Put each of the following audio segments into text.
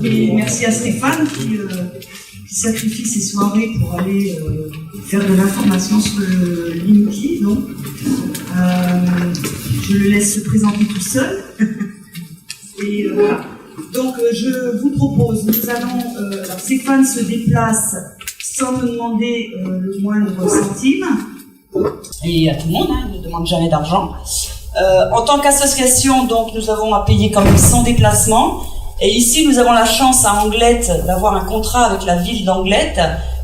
Et merci à Stéphane qui sacrifie ses soirées pour aller faire de l'information sur le Linky. Donc, je le laisse se présenter tout seul. Et voilà. Donc, je vous propose, nous allons. Alors, Stéphane se déplace sans me demander le moindre centime. Et à tout le monde, hein, il ne demande jamais d'argent. En tant qu'association, donc, nous avons à payer quand même 100 déplacements. Et ici, nous avons la chance à Anglet d'avoir un contrat avec la ville d'Anglet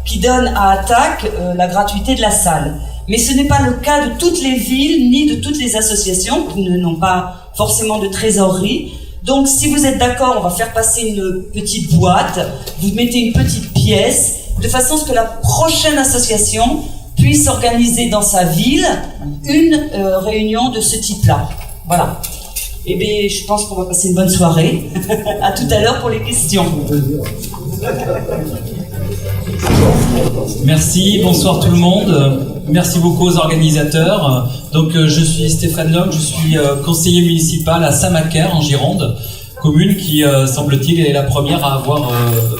qui donne à Attaque la gratuité de la salle. Mais ce n'est pas le cas de toutes les villes ni de toutes les associations qui n'ont pas forcément de trésorerie. Donc, si vous êtes d'accord, on va faire passer une petite boîte. Vous mettez une petite pièce de façon à ce que la prochaine association puisse organiser dans sa ville une réunion de ce type-là. Voilà. Eh bien, je pense qu'on va passer une bonne soirée. À tout à l'heure pour les questions. Merci, bonsoir tout le monde. Merci beaucoup aux organisateurs. Donc, je suis Stéphane Lhomme, je suis conseiller municipal à Saint-Macaire, en Gironde, commune qui, semble-t-il, est la première à avoir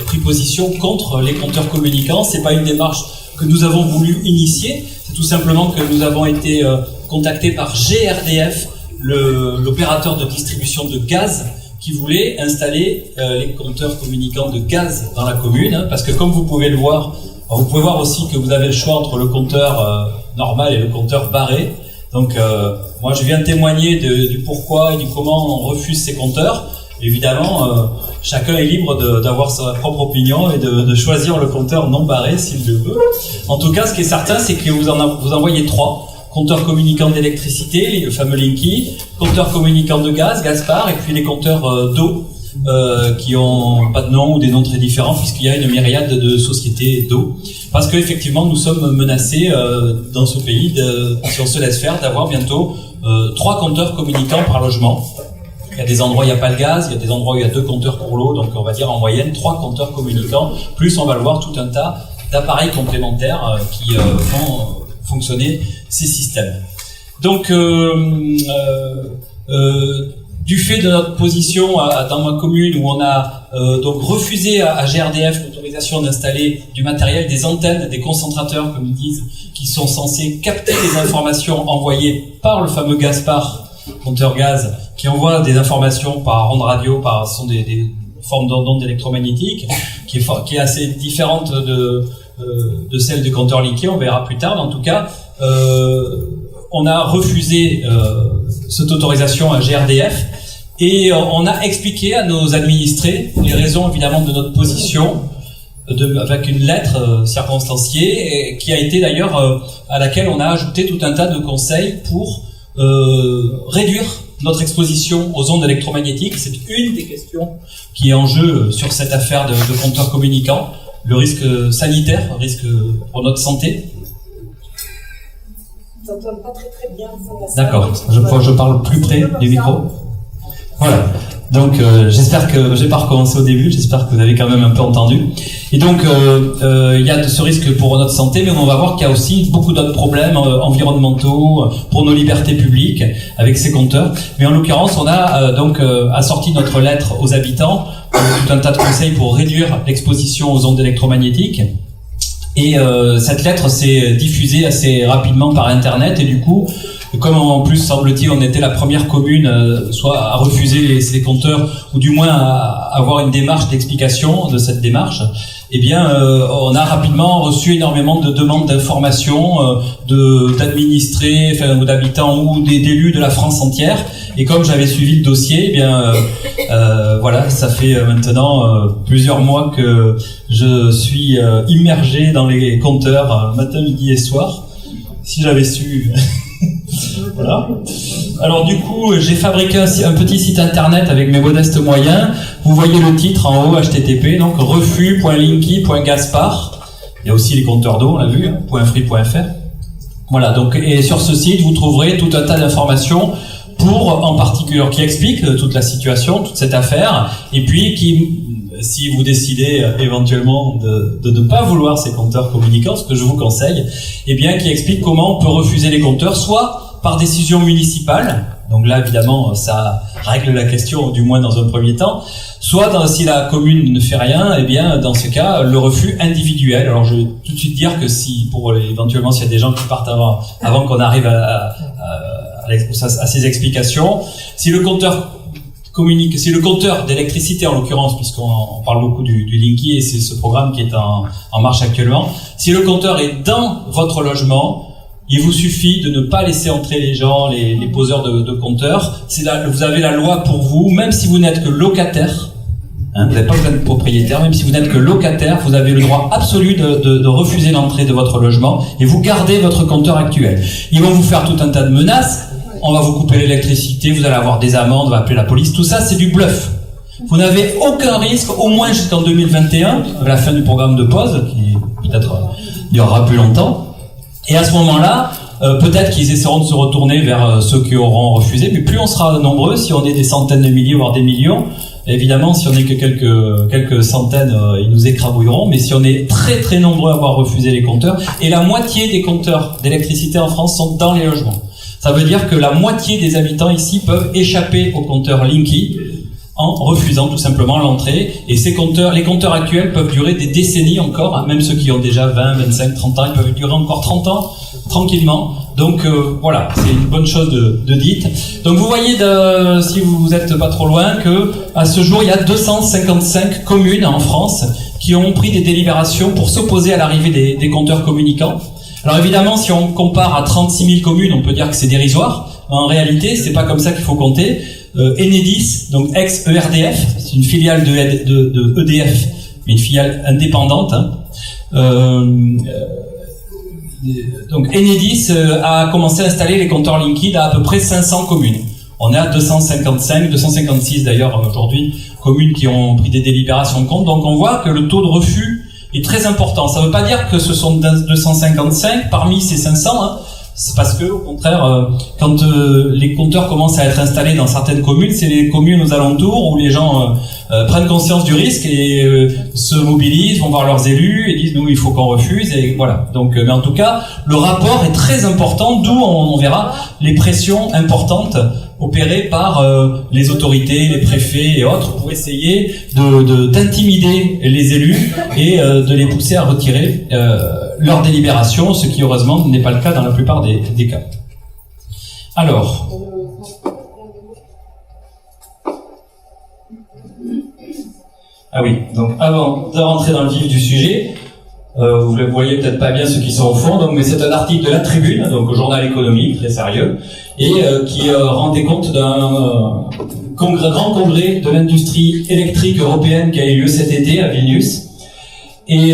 pris position contre les compteurs communicants. C'est pas une démarche que nous avons voulu initier, c'est tout simplement que nous avons été contactés par GRDF, l'opérateur de distribution de gaz, qui voulait installer les compteurs communicants de gaz dans la commune, hein, parce que comme vous pouvez le voir, vous pouvez voir aussi que vous avez le choix entre le compteur normal et le compteur barré. Donc moi je viens témoigner du pourquoi et du comment on refuse ces compteurs. Évidemment, chacun est libre d'avoir sa propre opinion et de choisir le compteur non barré s'il le veut. En tout cas, ce qui est certain, c'est que vous en voyez 3. Compteurs communicants d'électricité, le fameux Linky, compteurs communicants de gaz, Gaspard, et puis les compteurs d'eau, qui ont pas de nom ou des noms très différents, puisqu'il y a une myriade de sociétés d'eau. Parce qu'effectivement, nous sommes menacés dans ce pays, si on se laisse faire, d'avoir bientôt 3 compteurs communicants par logement. Il y a des endroits où il n'y a pas le gaz, il y a des endroits où il y a 2 compteurs pour l'eau, donc on va dire en moyenne 3 compteurs communicants, plus on va le voir tout un tas d'appareils complémentaires qui font fonctionner ces systèmes. Donc, du fait de notre position dans ma commune où on a donc refusé à GRDF l'autorisation d'installer du matériel, des antennes, des concentrateurs, comme ils disent, qui sont censés capter les informations envoyées par le fameux Gaspard, compteur gaz, qui envoie des informations par ondes radio, ce sont des formes d'ondes électromagnétiques, qui est assez différente de celle du compteur Linky, on verra plus tard, mais en tout cas, on a refusé cette autorisation à GRDF et on a expliqué à nos administrés les raisons évidemment de notre position avec une lettre circonstanciée et qui a été d'ailleurs à laquelle on a ajouté tout un tas de conseils pour réduire notre exposition aux ondes électromagnétiques. C'est une des questions qui est en jeu sur cette affaire de compteurs communicants. Le risque sanitaire, le risque pour notre santé. Je ne t'entends pas très bien. D'accord, je parle plus près du micro. Voilà, donc j'espère que je vais pas recommencer au début, j'espère que vous avez quand même un peu entendu. Et donc il y a de ce risque pour notre santé, mais on va voir qu'il y a aussi beaucoup d'autres problèmes environnementaux pour nos libertés publiques avec ces compteurs. Mais en l'occurrence, on a donc assorti notre lettre aux habitants tout un tas de conseils pour réduire l'exposition aux ondes électromagnétiques. Et cette lettre s'est diffusée assez rapidement par Internet et du coup, comme en plus semble-t-il on était la première commune soit à refuser ces compteurs ou du moins à avoir une démarche d'explication de cette démarche, eh bien on a rapidement reçu énormément de demandes d'informations d'administrés, enfin, ou d'habitants ou d'élus de la France entière. Et comme j'avais suivi le dossier, eh bien voilà, ça fait maintenant plusieurs mois que je suis immergé dans les compteurs matin, midi et soir. Si j'avais su. Voilà. Alors du coup, j'ai fabriqué un petit site internet avec mes modestes moyens. Vous voyez le titre en haut, http, donc refus.linky.gaspard. Il y a aussi les compteurs d'eau, on l'a vu, hein, .free.fr. Voilà, donc, et sur ce site, vous trouverez tout un tas d'informations en particulier, qui expliquent toute la situation, toute cette affaire, et puis qui, si vous décidez éventuellement de ne pas vouloir ces compteurs communicants, ce que je vous conseille, eh bien, qui explique comment on peut refuser les compteurs, soit par décision municipale, donc là évidemment ça règle la question du moins dans un premier temps, soit si la commune ne fait rien, eh bien dans ce cas le refus individuel. Alors je vais tout de suite dire que si éventuellement s'il y a des gens qui partent avant qu'on arrive à ces explications, si le compteur d'électricité en l'occurrence, puisqu'on parle beaucoup du Linky et c'est ce programme qui est en marche actuellement, si le compteur est dans votre logement, il vous suffit de ne pas laisser entrer les gens, les poseurs de compteurs. Vous avez la loi pour vous, même si vous n'êtes que locataire, vous n'avez pas besoin de propriétaire, même si vous n'êtes que locataire, vous avez le droit absolu de refuser l'entrée de votre logement et vous gardez votre compteur actuel. Ils vont vous faire tout un tas de menaces, on va vous couper l'électricité, vous allez avoir des amendes, on va appeler la police, tout ça c'est du bluff. Vous n'avez aucun risque, au moins jusqu'en 2021, à la fin du programme de pause, qui peut-être durera plus longtemps. Et à ce moment-là, peut-être qu'ils essaieront de se retourner vers ceux qui auront refusé, mais plus on sera nombreux, si on est des centaines de milliers, voire des millions, évidemment, si on n'est que quelques centaines, ils nous écrabouilleront, mais si on est très très nombreux à avoir refusé les compteurs, et la moitié des compteurs d'électricité en France sont dans les logements. Ça veut dire que la moitié des habitants ici peuvent échapper au compteur Linky en refusant tout simplement l'entrée. Et les compteurs actuels peuvent durer des décennies encore, hein, même ceux qui ont déjà 20, 25, 30 ans, ils peuvent durer encore 30 ans, tranquillement. Donc voilà, c'est une bonne chose de dite. Donc vous voyez, si vous êtes pas trop loin, que à ce jour, il y a 255 communes en France qui ont pris des délibérations pour s'opposer à l'arrivée des compteurs communicants. Alors évidemment, si on compare à 36 000 communes, on peut dire que c'est dérisoire. En réalité, c'est pas comme ça qu'il faut compter. Enedis, donc ex-ERDF, c'est une filiale de EDF, mais une filiale indépendante. Donc Enedis a commencé à installer les compteurs Linky à peu près 500 communes. On est à 255, 256 d'ailleurs aujourd'hui, communes qui ont pris des délibérations de compte. Donc on voit que le taux de refus est très important. Ça ne veut pas dire que ce sont 255 parmi ces 500, hein. C'est parce que, au contraire, quand les compteurs commencent à être installés dans certaines communes, c'est les communes aux alentours où les gens prennent conscience du risque et se mobilisent, vont voir leurs élus et disent nous il faut qu'on refuse et voilà. Donc, mais en tout cas, le rapport est très important, d'où on verra les pressions importantes opérées par les autorités, les préfets et autres pour essayer d'intimider les élus et de les pousser à retirer leur délibération, ce qui heureusement n'est pas le cas dans la plupart des cas. Alors, ah oui, donc avant de rentrer dans le vif du sujet, vous ne le voyez peut-être pas bien ceux qui sont au fond, donc, mais c'est un article de La Tribune, donc au journal économique, très sérieux, et qui rendait compte d'un grand congrès de l'industrie électrique européenne qui a eu lieu cet été à Vilnius, et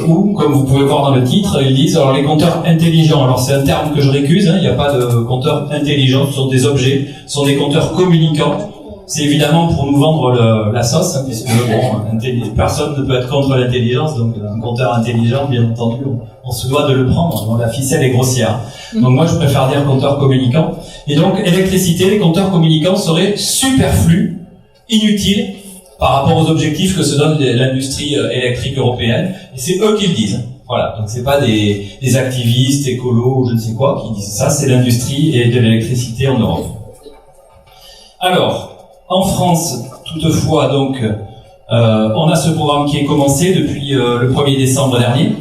où, comme vous pouvez voir dans le titre, ils disent alors les compteurs intelligents. Alors c'est un terme que je récuse, hein, il n'y a pas de compteurs intelligents, ce sont des objets, ce sont des compteurs communicants. C'est évidemment pour nous vendre la sauce, hein, puisque bon, personne ne peut être contre l'intelligence, donc un compteur intelligent, bien entendu, on se doit de le prendre, donc la ficelle est grossière. Donc moi je préfère dire compteur communicant. Et donc électricité, les compteurs communicants seraient superflus, inutiles, par rapport aux objectifs que se donne l'industrie électrique européenne, et c'est eux qui le disent. Voilà, donc c'est pas des activistes écolos ou je ne sais quoi qui disent ça, c'est l'industrie et de l'électricité en Europe. Alors, en France, toutefois, donc, on a ce programme qui est commencé depuis le 1er décembre dernier,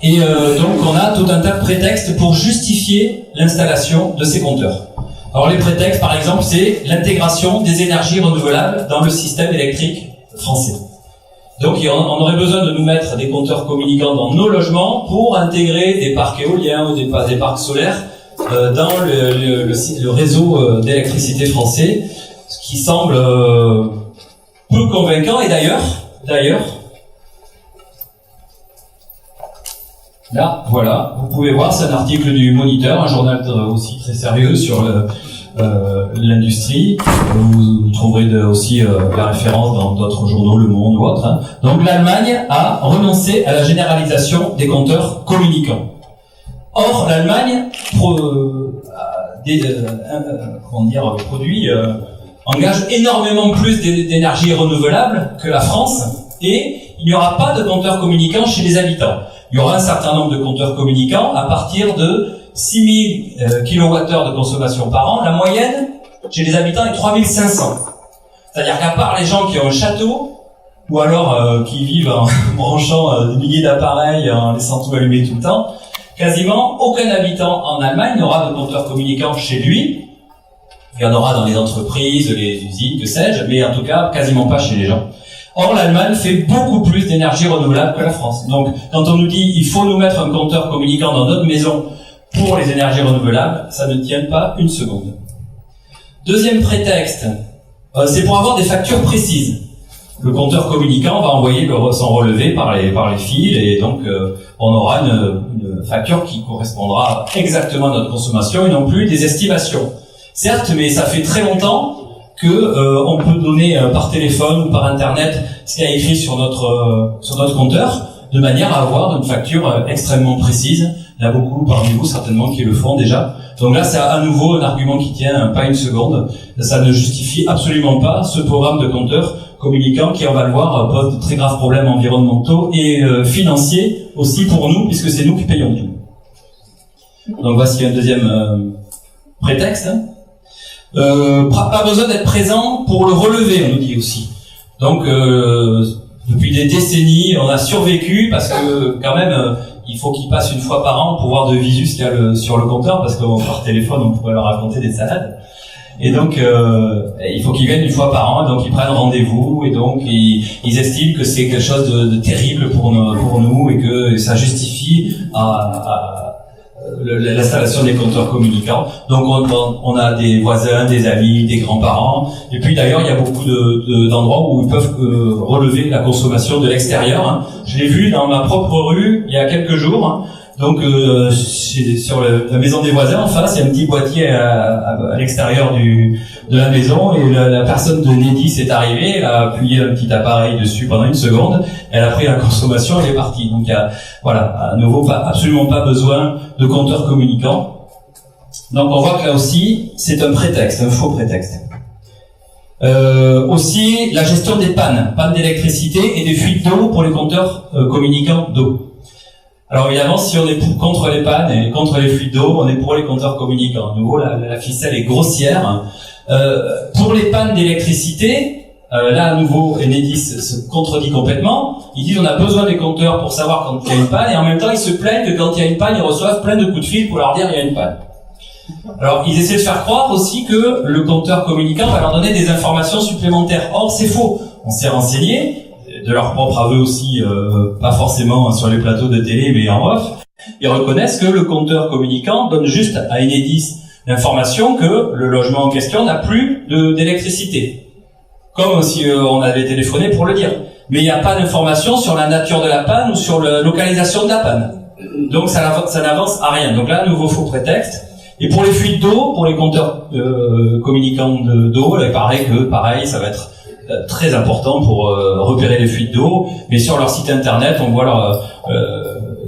et donc on a tout un tas de prétextes pour justifier l'installation de ces compteurs. Alors les prétextes, par exemple, c'est l'intégration des énergies renouvelables dans le système électrique français. Donc on aurait besoin de nous mettre des compteurs communicants dans nos logements pour intégrer des parcs éoliens ou des parcs solaires dans le réseau d'électricité français, ce qui semble peu convaincant. Et d'ailleurs, là, voilà, vous pouvez voir, c'est un article du Moniteur, un journal aussi très sérieux sur l'industrie. Vous trouverez aussi la référence dans d'autres journaux, Le Monde ou autres. Hein. Donc l'Allemagne a renoncé à la généralisation des compteurs communicants. Or, l'Allemagne engage énormément plus d'énergie renouvelable que la France, et il n'y aura pas de compteurs communicants chez les habitants. Il y aura un certain nombre de compteurs communicants à partir de 6000 kWh de consommation par an, la moyenne chez les habitants est 3500. C'est-à-dire qu'à part les gens qui ont un château, ou alors qui vivent en branchant des milliers d'appareils, en laissant tout allumé tout le temps, quasiment aucun habitant en Allemagne n'aura de compteur communicant chez lui. Il y en aura dans les entreprises, les usines, que sais-je, mais en tout cas quasiment pas chez les gens. Or, l'Allemagne fait beaucoup plus d'énergie renouvelable que la France. Donc, quand on nous dit il faut nous mettre un compteur communicant dans notre maison pour les énergies renouvelables, ça ne tient pas une seconde. Deuxième prétexte, c'est pour avoir des factures précises. Le compteur communicant va envoyer son relevé par les fils et donc on aura une facture qui correspondra exactement à notre consommation et non plus des estimations. Certes, mais ça fait très longtemps que on peut donner par téléphone ou par internet ce qu'il y a écrit sur notre compteur, de manière à avoir une facture extrêmement précise. Il y a beaucoup parmi vous certainement qui le font déjà. Donc là, c'est à nouveau un argument qui tient pas une seconde. Ça ne justifie absolument pas ce programme de compteur communicant qui, on va le voir, pose de très graves problèmes environnementaux et financiers aussi pour nous, puisque c'est nous qui payons tout. Donc voici un deuxième prétexte. Pas besoin d'être présent pour le relever, on nous dit aussi. Donc depuis des décennies, on a survécu parce que quand même il faut qu'il passe une fois par an pour voir de visu ce qu'il y a sur le compteur, parce que par téléphone on pourrait leur raconter des salades. Et donc il faut qu'ils viennent une fois par an, et donc ils prennent rendez-vous, et donc ils estiment que c'est quelque chose de terrible pour nous et que ça justifie l'installation des compteurs communicants. Donc on a des voisins, des amis, des grands-parents, et puis d'ailleurs il y a beaucoup d'endroits où ils peuvent relever la consommation de l'extérieur. Hein. Je l'ai vu dans ma propre rue il y a quelques jours. Hein. Donc sur la maison des voisins en face, il y a un petit boîtier à l'extérieur de la maison, et la personne de Nedis est arrivée, elle a appuyé un petit appareil dessus pendant une seconde, elle a pris la consommation, elle est partie. Donc il y a, voilà, à nouveau absolument pas besoin de compteur communicant. Donc on voit que là aussi c'est un prétexte, un faux prétexte. Aussi la gestion des pannes d'électricité et des fuites d'eau pour les compteurs communicants d'eau. Alors évidemment, si on est contre les pannes et contre les fuites d'eau, on est pour les compteurs communicants. À nouveau, la ficelle est grossière. Pour les pannes d'électricité, là à nouveau, Enedis se contredit complètement. Ils disent on a besoin des compteurs pour savoir quand il y a une panne, et en même temps ils se plaignent que quand il y a une panne, ils reçoivent plein de coups de fil pour leur dire il y a une panne. Alors ils essaient de faire croire aussi que le compteur communicant va leur donner des informations supplémentaires. Or c'est faux. On s'est renseigné, de leur propre aveu aussi, pas forcément sur les plateaux de télé, mais en off, ils reconnaissent que le compteur communicant donne juste à Enedis l'information que le logement en question n'a plus d'électricité. Comme si on avait téléphoné pour le dire. Mais il n'y a pas d'information sur la nature de la panne ou sur la localisation de la panne. Donc ça n'avance à rien. Donc là, nouveau faux prétexte. Et pour les fuites d'eau, pour les compteurs communicants d'eau, il paraît que, pareil, ça va être très important pour repérer les fuites d'eau, mais sur leur site internet on voit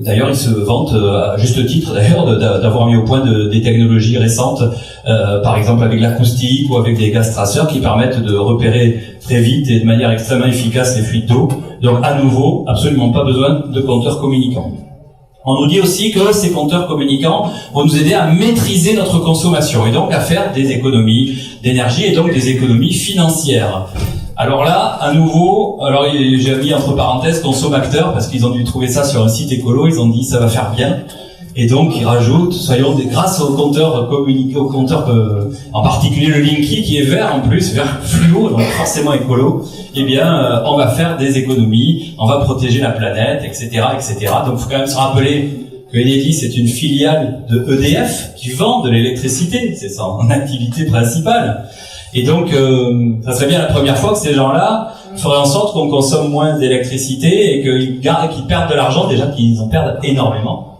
d'ailleurs ils se vantent à juste titre d'ailleurs d'avoir mis au point des technologies récentes, par exemple avec l'acoustique ou avec des gaz traceurs qui permettent de repérer très vite et de manière extrêmement efficace les fuites d'eau. Donc à nouveau, absolument pas besoin de compteurs communicants. On nous dit aussi que ces compteurs communicants vont nous aider à maîtriser notre consommation et donc à faire des économies d'énergie et donc des économies financières. Alors là, à nouveau, alors j'ai mis entre parenthèses consommateurs parce qu'ils ont dû trouver ça sur un site écolo, ils ont dit ça va faire bien. Et donc ils rajoutent, grâce au compteur communiqué, au compteur en particulier le Linky qui est vert en plus, vert fluo, donc forcément écolo, eh bien on va faire des économies, on va protéger la planète, etc., etc. Donc il faut quand même se rappeler que Enedis est une filiale de EDF qui vend de l'électricité, c'est son activité principale. Et donc, ça serait bien la première fois que ces gens-là feraient en sorte qu'on consomme moins d'électricité et qu'ils perdent de l'argent, déjà qu'ils en perdent énormément.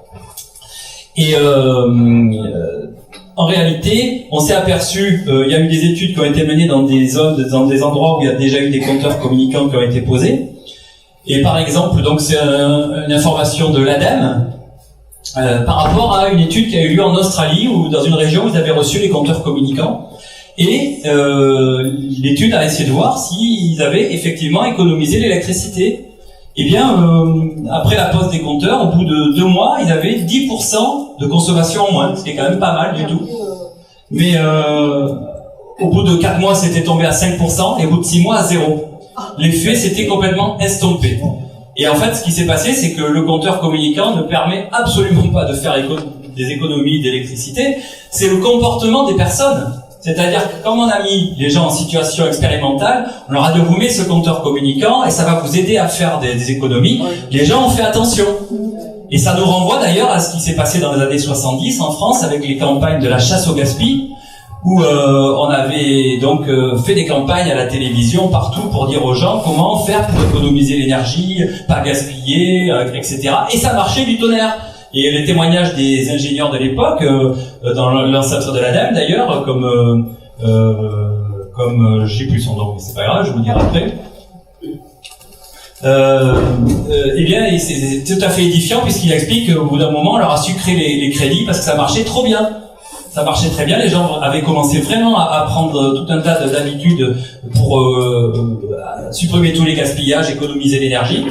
Et en réalité, on s'est aperçu, il y a eu des études qui ont été menées dans des zones, dans des endroits où il y a déjà eu des compteurs communicants qui ont été posés. Et par exemple, donc c'est une information de l'ADEME par rapport à une étude qui a eu lieu en Australie où dans une région ils avaient reçu les compteurs communicants. Et l'étude a essayé de voir s'ils avaient effectivement économisé l'électricité. Eh bien, après la pose des compteurs, au bout de 2 mois, ils avaient 10% de consommation en moins, ce qui est quand même pas mal du tout. Mais au bout de 4 mois, c'était tombé à 5%, et au bout de 6 mois, à 0. L'effet s'était complètement estompé. Et en fait, ce qui s'est passé, c'est que le compteur communicant ne permet absolument pas de faire des économies d'électricité. C'est le comportement des personnes. C'est-à-dire que comme on a mis les gens en situation expérimentale, on leur a dit vous mettez ce compteur communicant et ça va vous aider à faire des économies. Les gens ont fait attention. Et ça nous renvoie d'ailleurs à ce qui s'est passé dans les années 70 en France avec les campagnes de la chasse au gaspillage, où on avait donc fait des campagnes à la télévision partout pour dire aux gens comment faire pour économiser l'énergie, pas gaspiller, etc. Et ça marchait du tonnerre. Et les témoignages des ingénieurs de l'époque, dans l'ancêtre de l'ADEME d'ailleurs, comme j'ai plus son nom, mais c'est pas grave, je vous le dirai après. Eh bien, c'est tout à fait édifiant puisqu'il explique qu'au bout d'un moment, on leur a sucré les crédits parce que ça marchait trop bien. Ça marchait très bien, les gens avaient commencé vraiment à prendre tout un tas d'habitudes pour supprimer tous les gaspillages, économiser l'énergie.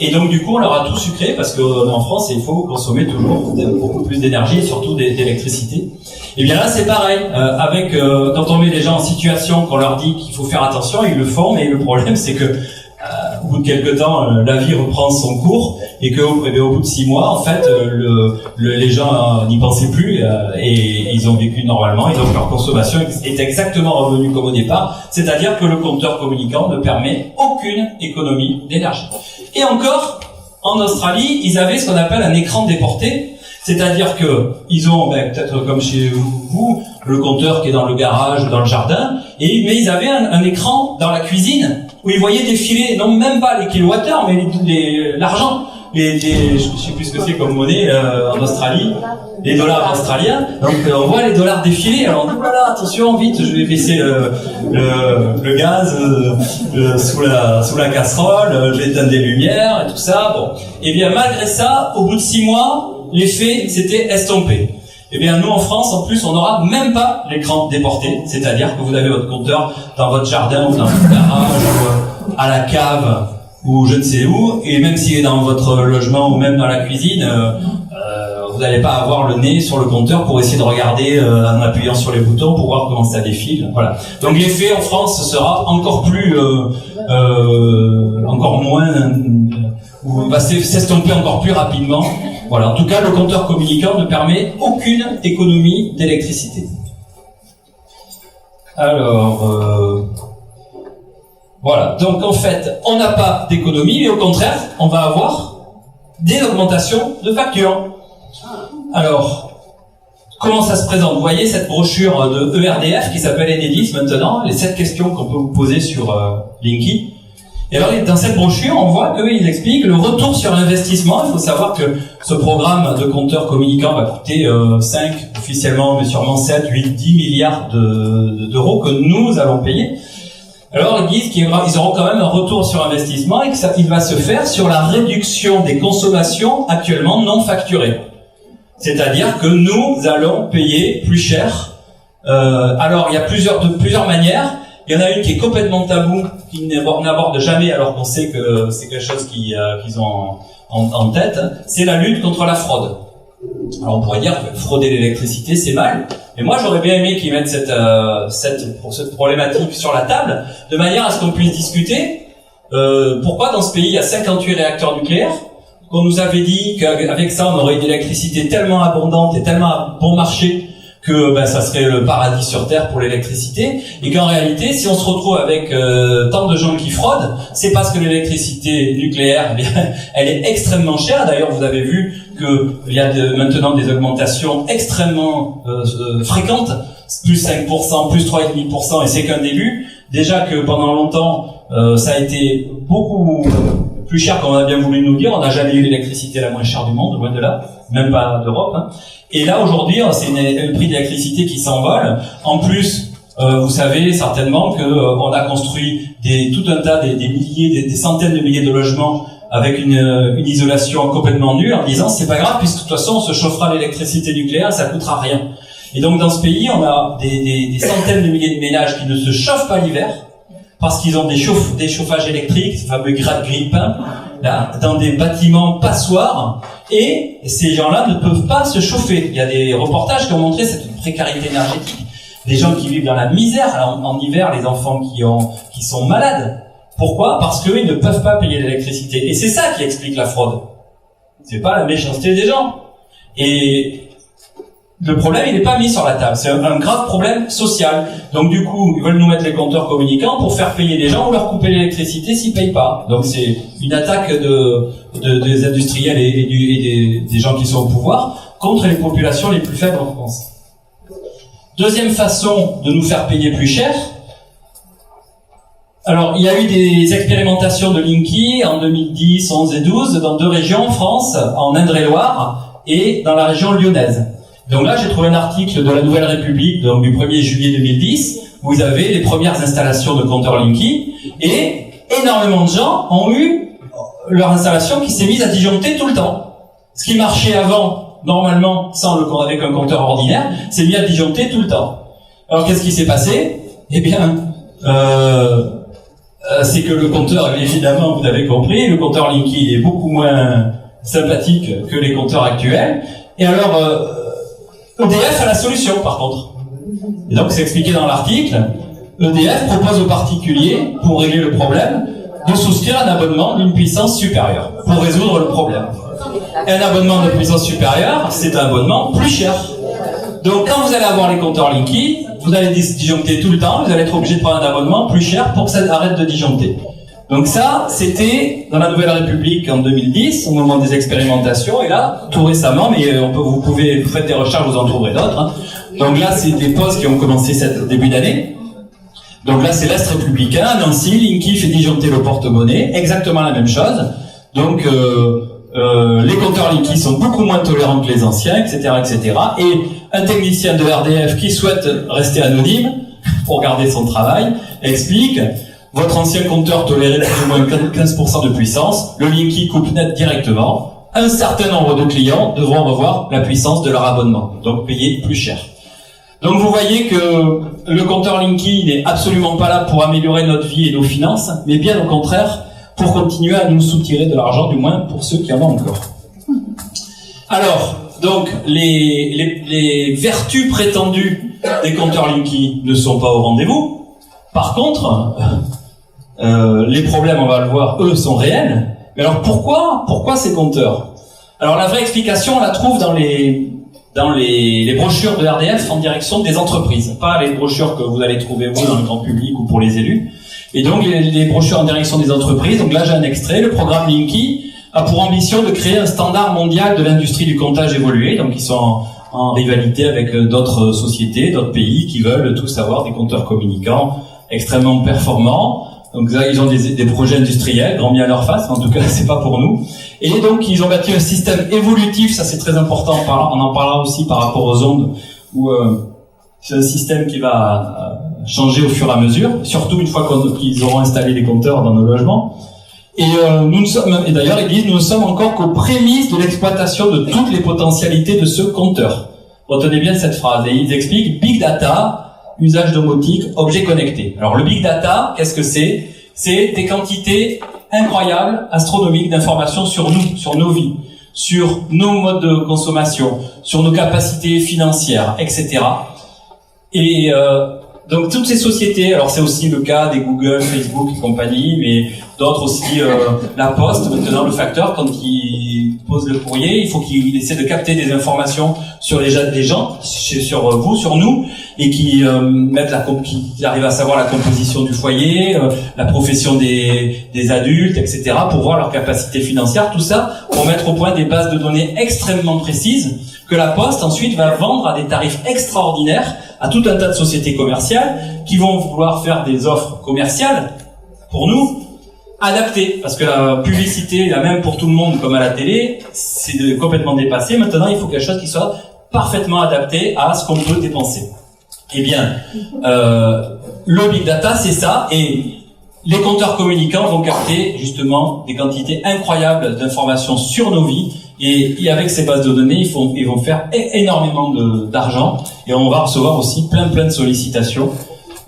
Et donc du coup, on leur a tout sucré parce qu'en France, il faut consommer toujours beaucoup plus d'énergie et surtout d'électricité. Et bien là, c'est pareil. Quand on met les gens en situation, qu'on leur dit qu'il faut faire attention, ils le font. Mais le problème, c'est que au bout de quelques temps, la vie reprend son cours et qu'au bout de 6 mois, en fait, les gens n'y pensaient plus et ils ont vécu normalement et donc leur consommation est exactement revenue comme au départ, c'est-à-dire que le compteur communicant ne permet aucune économie d'énergie. Et encore, en Australie, ils avaient ce qu'on appelle un écran déporté, c'est-à-dire que ils ont, peut-être comme chez vous, le compteur qui est dans le garage ou dans le jardin, mais ils avaient un écran dans la cuisine où ils voyaient défiler, non même pas les kilowattheures, mais l'argent, je sais plus ce que c'est comme monnaie en Australie, les dollars australiens. Donc on voit les dollars défiler. Alors on dit voilà, attention, vite, je vais baisser le gaz sous la casserole, je vais éteindre des lumières et tout ça. Bon, et bien malgré ça, au bout de 6 mois, l'effet s'était estompé. Eh bien, nous, en France, en plus, on n'aura même pas l'écran déporté. C'est-à-dire que vous avez votre compteur dans votre jardin ou dans votre garage ou à la cave ou je ne sais où. Et même s'il est dans votre logement ou même dans la cuisine, vous n'allez pas avoir le nez sur le compteur pour essayer de regarder en appuyant sur les boutons pour voir comment ça défile. Voilà. Donc, l'effet en France sera encore moins, ou va s'estomper encore plus rapidement. Voilà. En tout cas, le compteur communicant ne permet aucune économie d'électricité. Alors, voilà. Donc, en fait, on n'a pas d'économie, mais au contraire, on va avoir des augmentations de factures. Alors, comment ça se présente? Vous voyez cette brochure de ERDF qui s'appelle Enedis maintenant, les 7 questions qu'on peut vous poser sur Linky. Et alors, dans cette brochure, on voit qu'ils expliquent le retour sur investissement. Il faut savoir que ce programme de compteur communicant va coûter 5 officiellement, mais sûrement 7, 8, 10 milliards d'euros que nous allons payer. Alors, ils disent qu'ils auront quand même un retour sur investissement et que ça, il va se faire sur la réduction des consommations actuellement non facturées. C'est-à-dire que nous allons payer plus cher. Alors, il y a plusieurs manières. Il y en a une qui est complètement tabou, qui n'aborde jamais, alors qu'on sait que c'est quelque chose qu'ils ont en tête. C'est la lutte contre la fraude. Alors on pourrait dire que frauder l'électricité, c'est mal. Mais moi, j'aurais bien aimé qu'ils mettent cette problématique sur la table, de manière à ce qu'on puisse discuter. Pourquoi dans ce pays, il y a 58 réacteurs nucléaires, qu'on nous avait dit qu'avec ça, on aurait une électricité tellement abondante et tellement à bon marché que ça serait le paradis sur Terre pour l'électricité, et qu'en réalité, si on se retrouve avec tant de gens qui fraudent, c'est parce que l'électricité nucléaire, eh bien, elle est extrêmement chère. D'ailleurs, vous avez vu qu'il y a maintenant des augmentations extrêmement fréquentes, plus 5%, plus 3,5%, et c'est qu'un début. Déjà que pendant longtemps, ça a été beaucoup plus cher qu'on a bien voulu nous dire. On n'a jamais eu l'électricité la moins chère du monde, loin de là, même pas d'Europe. Hein. Et là, aujourd'hui, c'est un prix de l'électricité qui s'envole. En plus, vous savez certainement que on a construit tout un tas, des milliers, des centaines de milliers de logements avec une isolation complètement nulle, en disant c'est pas grave, puisque de toute façon, on se chauffera l'électricité nucléaire, ça coûtera rien. Et donc, dans ce pays, on a des centaines de milliers de ménages qui ne se chauffent pas l'hiver, parce qu'ils ont des chauffages électriques, ces fameux grille-pain, là, dans des bâtiments passoires, et ces gens-là ne peuvent pas se chauffer. Il y a des reportages qui ont montré cette précarité énergétique. Des gens qui vivent dans la misère en hiver, les enfants qui sont malades. Pourquoi? Parce qu'ils ne peuvent pas payer l'électricité. Et c'est ça qui explique la fraude. C'est pas la méchanceté des gens. Et le problème, il n'est pas mis sur la table. C'est un grave problème social. Donc du coup, ils veulent nous mettre les compteurs communicants pour faire payer les gens ou leur couper l'électricité s'ils payent pas. Donc c'est une attaque des industriels et des gens qui sont au pouvoir contre les populations les plus faibles en France. Deuxième façon de nous faire payer plus cher. Alors, il y a eu des expérimentations de Linky en 2010, 11 et 12 dans 2 régions en France, en Indre-et-Loire et dans la région lyonnaise. Donc là, j'ai trouvé un article de la Nouvelle République, donc du 1er juillet 2010, où vous avez les premières installations de compteurs Linky, et énormément de gens ont eu leur installation qui s'est mise à disjoncter tout le temps. Ce qui marchait avant, normalement, avec un compteur ordinaire, s'est mis à disjoncter tout le temps. Alors, qu'est-ce qui s'est passé? Eh bien, c'est que le compteur, évidemment, vous avez compris, le compteur Linky est beaucoup moins sympathique que les compteurs actuels. Et alors, EDF a la solution, par contre. Et donc, c'est expliqué dans l'article. EDF propose aux particuliers, pour régler le problème, de souscrire un abonnement d'une puissance supérieure, pour résoudre le problème. Et un abonnement de puissance supérieure, c'est un abonnement plus cher. Donc, quand vous allez avoir les compteurs Linky, vous allez disjoncter tout le temps, vous allez être obligé de prendre un abonnement plus cher pour que ça arrête de disjoncter. Donc ça, c'était dans la Nouvelle République en 2010, au moment des expérimentations, et là, tout récemment, mais vous faites des recherches, vous en trouverez d'autres. Hein. Donc là, c'est des postes qui ont commencé début d'année. Donc là, c'est l'Est républicain, à Nancy, Linky fait disjoncter le porte-monnaie, exactement la même chose. Donc les compteurs Linky sont beaucoup moins tolérants que les anciens, etc., etc. Et un technicien de RDF qui souhaite rester anonyme pour garder son travail explique: votre ancien compteur tolérait plus ou moins 15% de puissance, le Linky coupe net directement. Un certain nombre de clients devront revoir la puissance de leur abonnement, donc payer plus cher. Donc vous voyez que le compteur Linky n'est absolument pas là pour améliorer notre vie et nos finances, mais bien au contraire pour continuer à nous soutirer de l'argent, du moins pour ceux qui en ont encore. Alors, donc, les vertus prétendues des compteurs Linky ne sont pas au rendez-vous. Par contre, les problèmes, on va le voir, eux, sont réels. Mais alors pourquoi ces compteurs? Alors la vraie explication, on la trouve dans les brochures de RDF en direction des entreprises, pas les brochures que vous allez trouver vous dans le grand public ou pour les élus. Et donc les brochures en direction des entreprises. Donc là j'ai un extrait. Le programme Linky a pour ambition de créer un standard mondial de l'industrie du comptage évolué. Donc ils sont en rivalité avec d'autres sociétés, d'autres pays qui veulent tous avoir des compteurs communicants extrêmement performants. Donc là, ils ont des projets industriels, grand bien à leur face, mais en tout cas, c'est pas pour nous. Et donc, ils ont bâti un système évolutif, ça c'est très important, on en parlera aussi par rapport aux ondes, où c'est un système qui va changer au fur et à mesure, surtout une fois qu'ils auront installé les compteurs dans nos logements. Et et d'ailleurs, ils disent, nous ne sommes encore qu'aux prémices de l'exploitation de toutes les potentialités de ce compteur. Retenez bien cette phrase, et ils expliquent Big Data, usage domotique, objets connectés. Alors le Big Data, qu'est-ce que c'est? C'est des quantités incroyables, astronomiques d'informations sur nous, sur nos vies, sur nos modes de consommation, sur nos capacités financières, etc. Et donc toutes ces sociétés, alors c'est aussi le cas des Google, Facebook et compagnie, mais d'autres aussi, la Poste, maintenant le facteur, quand il pose le courrier, il faut qu'il essaie de capter des informations sur les gens, sur vous, sur nous, et qui arrive à savoir la composition du foyer, la profession des adultes, etc., pour voir leur capacité financière, tout ça, pour mettre au point des bases de données extrêmement précises, que la Poste ensuite va vendre à des tarifs extraordinaires à tout un tas de sociétés commerciales qui vont vouloir faire des offres commerciales pour nous, adaptées, parce que la publicité, la même pour tout le monde comme à la télé, c'est complètement dépassé. Maintenant, il faut quelque chose qui soit parfaitement adapté à ce qu'on peut dépenser. Eh bien, le Big Data, c'est ça, et les compteurs communicants vont capter justement des quantités incroyables d'informations sur nos vies, et avec ces bases de données, ils vont faire énormément d'argent, et on va recevoir aussi plein de sollicitations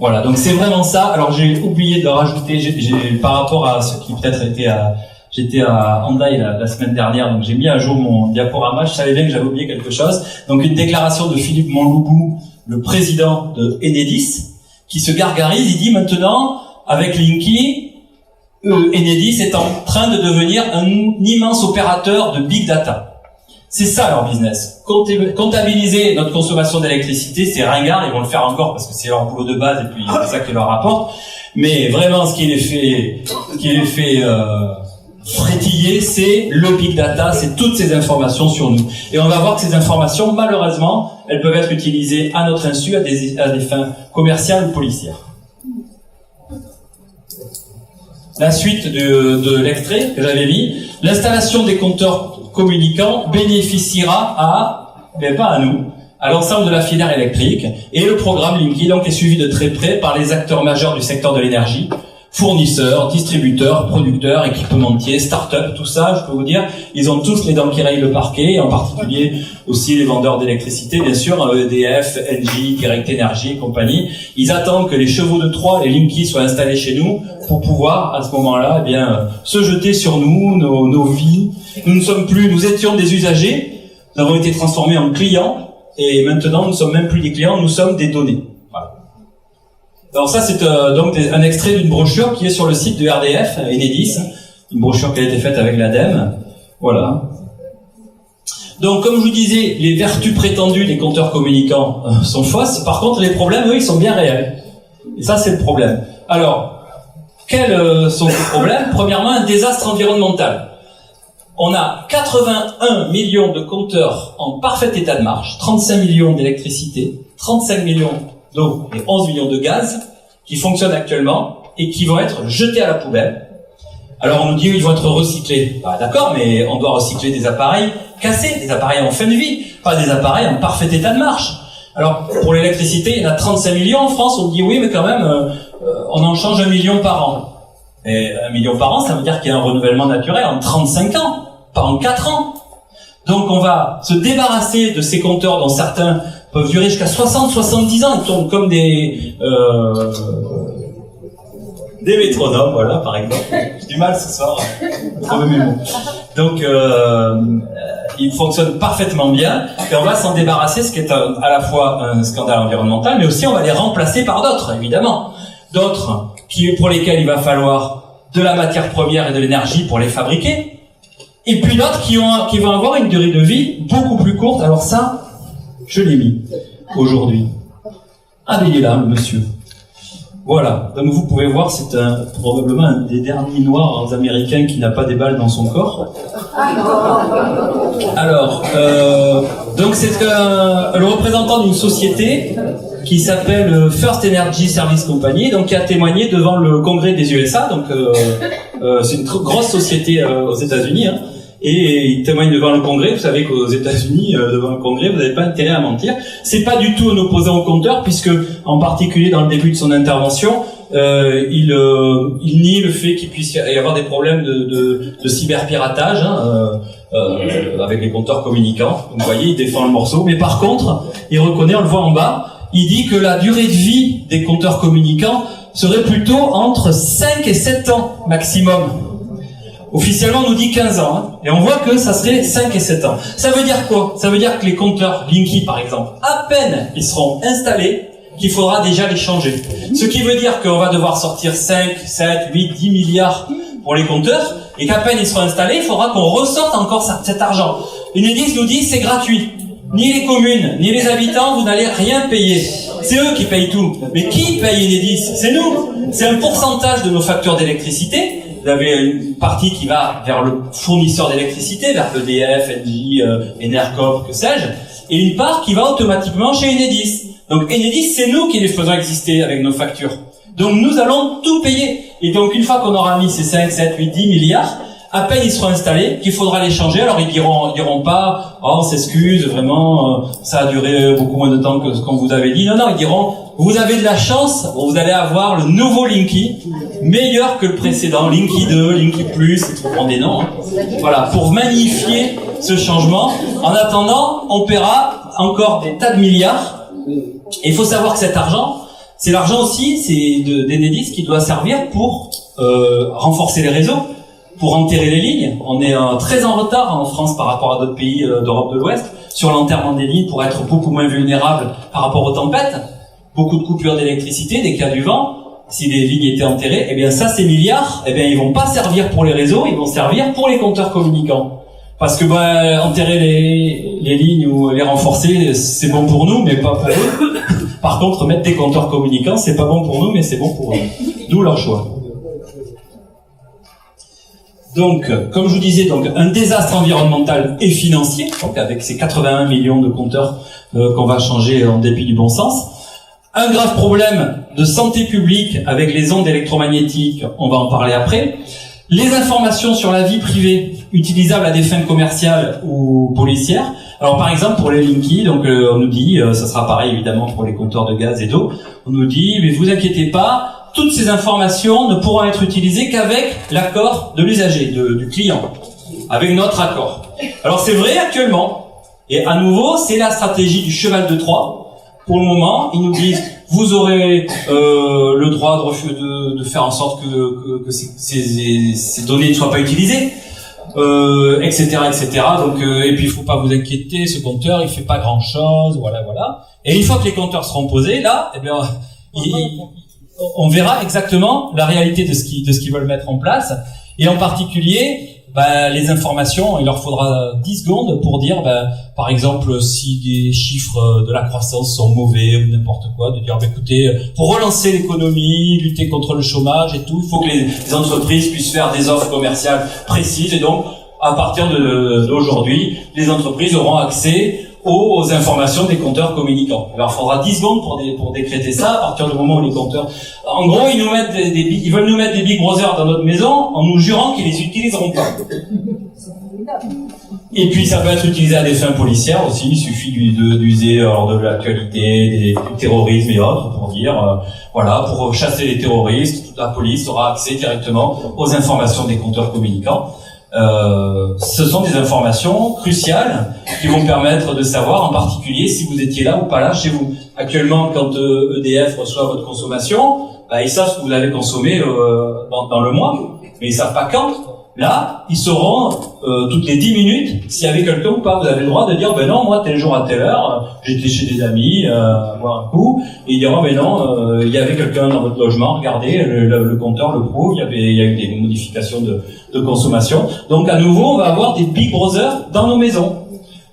Voilà, donc c'est vraiment ça. Alors j'ai oublié de rajouter, par rapport à ce qui peut-être était j'étais à Hendaye la semaine dernière, donc j'ai mis à jour mon diaporama. Je savais bien que j'avais oublié quelque chose. Donc une déclaration de Philippe Monloubou, le président de Enedis, qui se gargarise. Il dit maintenant, avec Linky, Enedis est en train de devenir un immense opérateur de big data. C'est ça leur business. Comptabiliser notre consommation d'électricité, c'est ringard, ils vont le faire encore parce que c'est leur boulot de base et puis c'est ça qui leur rapporte. Mais vraiment, ce qui les fait frétiller, c'est le big data, c'est toutes ces informations sur nous. Et on va voir que ces informations, malheureusement, elles peuvent être utilisées à notre insu, à des fins commerciales ou policières. La suite de l'extrait que j'avais mis, l'installation des compteurs communicants bénéficiera pas à nous, à l'ensemble de la filière électrique, et le programme Linky donc est suivi de très près par les acteurs majeurs du secteur de l'énergie, fournisseurs, distributeurs, producteurs, équipementiers, start-up, tout ça, je peux vous dire, ils ont tous les dents qui rayent le parquet, et en particulier aussi les vendeurs d'électricité, bien sûr, EDF, Engie, Direct Energy et compagnie. Ils attendent que les chevaux de Troie, les Linky, soient installés chez nous pour pouvoir, à ce moment-là, se jeter sur nous, nos vies. Nous étions des usagers, nous avons été transformés en clients, et maintenant, nous ne sommes même plus des clients, nous sommes des données. Voilà. Alors ça, c'est donc un extrait d'une brochure qui est sur le site de RDF, Enedis, une brochure qui a été faite avec l'ADEME. Voilà. Donc, comme je vous disais, les vertus prétendues des compteurs communicants sont fausses. Par contre, les problèmes, eux, ils sont bien réels. Et ça, c'est le problème. Alors, quels sont ces problèmes? Premièrement, un désastre environnemental. On a 81 millions de compteurs en parfait état de marche, 35 millions d'électricité, 35 millions d'eau et 11 millions de gaz qui fonctionnent actuellement et qui vont être jetés à la poubelle. Alors on nous dit ils vont être recyclés. Bah, d'accord, mais on doit recycler des appareils cassés, des appareils en fin de vie, pas des appareils en parfait état de marche. Alors pour l'électricité, il y en a 35 millions en France, on dit oui, mais quand même, on en change 1 million par an. Et 1 million par an, ça veut dire qu'il y a un renouvellement naturel en 35 ans, pas en 4 ans. Donc on va se débarrasser de ces compteurs dont certains peuvent durer jusqu'à 60-70 ans, ils tournent comme des métronomes, voilà, par exemple. J'ai du mal ce soir à trouver mes mots. Donc ils fonctionnent parfaitement bien, et on va s'en débarrasser, ce qui est à la fois un scandale environnemental, mais aussi on va les remplacer par d'autres, évidemment. D'autres pour lesquels il va falloir de la matière première et de l'énergie pour les fabriquer. Et puis d'autres qui vont avoir une durée de vie beaucoup plus courte. Alors ça, je l'ai mis aujourd'hui. Ah, mais il est là, le monsieur. Voilà. Donc vous pouvez voir, c'est probablement un des derniers noirs américains qui n'a pas des balles dans son corps. Alors, donc c'est le représentant d'une société qui s'appelle First Energy Service Company, donc qui a témoigné devant le Congrès des USA. Donc c'est une grosse société aux États-Unis, hein. Et il témoigne devant le Congrès. Vous savez qu'aux États-Unis, devant le Congrès, vous n'avez pas intérêt à mentir. C'est pas du tout un opposant au compteur, puisque, en particulier dans le début de son intervention, il nie le fait qu'il puisse y avoir des problèmes de cyberpiratage, hein, avec les compteurs communicants. Vous voyez, il défend le morceau. Mais par contre, il reconnaît, on le voit en bas, il dit que la durée de vie des compteurs communicants serait plutôt entre 5 et 7 ans maximum. Officiellement, on nous dit 15 ans, hein, et on voit que ça serait 5 et 7 ans. Ça veut dire quoi? Ça veut dire que les compteurs Linky, par exemple, à peine ils seront installés, qu'il faudra déjà les changer. Ce qui veut dire qu'on va devoir sortir 5, 7, 8, 10 milliards pour les compteurs, et qu'à peine ils seront installés, il faudra qu'on ressorte encore cet argent. Enedis nous dit c'est gratuit. Ni les communes, ni les habitants, vous n'allez rien payer. C'est eux qui payent tout. Mais qui paye Enedis? C'est nous. C'est un pourcentage de nos factures d'électricité. Vous avez une partie qui va vers le fournisseur d'électricité, vers EDF, Engie, Enercop, que sais-je, et une part qui va automatiquement chez Enedis. Donc Enedis, c'est nous qui les faisons exister avec nos factures. Donc nous allons tout payer. Et donc une fois qu'on aura mis ces 5, 7, 8, 10 milliards, à peine ils seront installés, qu'il faudra les changer. Alors ils diront pas, oh on s'excuse, vraiment, ça a duré beaucoup moins de temps que ce qu'on vous avait dit. Non, ils diront, vous avez de la chance, vous allez avoir le nouveau Linky, meilleur que le précédent, Linky 2, Linky Plus, et tout, on des noms. Hein. Voilà, pour magnifier ce changement. En attendant, on paiera encore des tas de milliards. Et il faut savoir que cet argent, C'est l'argent aussi, c'est d'Enedis qui doit servir pour renforcer les réseaux, pour enterrer les lignes. On est très en retard en France par rapport à d'autres pays d'Europe de l'Ouest sur l'enterrement des lignes pour être beaucoup moins vulnérable par rapport aux tempêtes. Beaucoup de coupures d'électricité dès qu'il y a du vent. Si les lignes étaient enterrées, eh bien ça, ces milliards, eh bien ils vont pas servir pour les réseaux, ils vont servir pour les compteurs communicants. Parce que enterrer les lignes ou les renforcer, c'est bon pour nous, mais pas pour eux. Par contre, mettre des compteurs communicants, c'est pas bon pour nous, mais c'est bon pour eux. D'où leur choix. Donc, comme je vous disais, donc un désastre environnemental et financier, donc avec ces 81 millions de compteurs qu'on va changer en dépit du bon sens. Un grave problème de santé publique avec les ondes électromagnétiques, on va en parler après. Les informations sur la vie privée utilisables à des fins commerciales ou policières. Alors par exemple pour les Linky, donc on nous dit, ça sera pareil évidemment pour les compteurs de gaz et d'eau, on nous dit mais vous inquiétez pas, toutes ces informations ne pourront être utilisées qu'avec l'accord de l'usager, du client, avec notre accord. Alors c'est vrai actuellement, et à nouveau c'est la stratégie du cheval de Troie. Pour le moment, ils nous disent vous aurez le droit de faire en sorte que ces données ne soient pas utilisées, etc., etc. Donc et puis il faut pas vous inquiéter, ce compteur il fait pas grand chose, voilà. Et une fois que les compteurs seront posés, là, eh bien, on verra exactement la réalité de ce qu'ils veulent mettre en place, et en particulier. Les informations, il leur faudra 10 secondes pour dire, par exemple, si des chiffres de la croissance sont mauvais ou n'importe quoi, de dire, écoutez, pour relancer l'économie, lutter contre le chômage et tout, il faut que les entreprises puissent faire des offres commerciales précises, et donc, à partir d'aujourd'hui, les entreprises auront accès aux informations des compteurs communicants. Il leur faudra 10 secondes pour décréter ça, à partir du moment où les compteurs... En gros, ils veulent nous mettre des Big Brother dans notre maison en nous jurant qu'ils les utiliseront pas. Et puis ça peut être utilisé à des fins policières aussi, il suffit d'user de l'actualité, du terrorisme et autres pour dire, pour chasser les terroristes, toute la police aura accès directement aux informations des compteurs communicants. Ce sont des informations cruciales qui vont permettre de savoir en particulier si vous étiez là ou pas là chez vous. Actuellement, quand EDF reçoit votre consommation, ils savent ce que vous avez consommé dans le mois, mais ils savent pas quand. Là, ils sauront toutes les 10 minutes s'il y avait quelqu'un ou pas. Vous avez le droit de dire non, moi tel jour à telle heure, j'étais chez des amis, boire un coup, et ils diront non, il y avait quelqu'un dans votre logement, regardez, le compteur le prouve, il y a eu des modifications de consommation. Donc à nouveau, on va avoir des Big Brother dans nos maisons.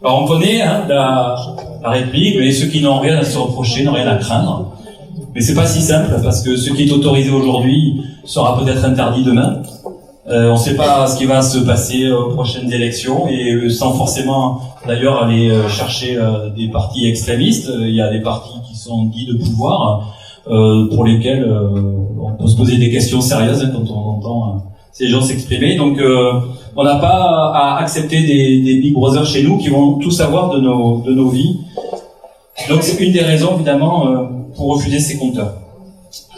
Alors on connaît la réplique, mais ceux qui n'ont rien à se reprocher n'ont rien à craindre. Mais c'est pas si simple, parce que ce qui est autorisé aujourd'hui sera peut-être interdit demain. On ne sait pas ce qui va se passer aux prochaines élections, et sans forcément d'ailleurs aller chercher des partis extrémistes. Il y a des partis qui sont dits de pouvoir, pour lesquels on peut se poser des questions sérieuses quand on entend ces gens s'exprimer. Donc on n'a pas à accepter des Big Brother chez nous qui vont tout savoir de nos vies. Donc c'est une des raisons évidemment pour refuser ces compteurs.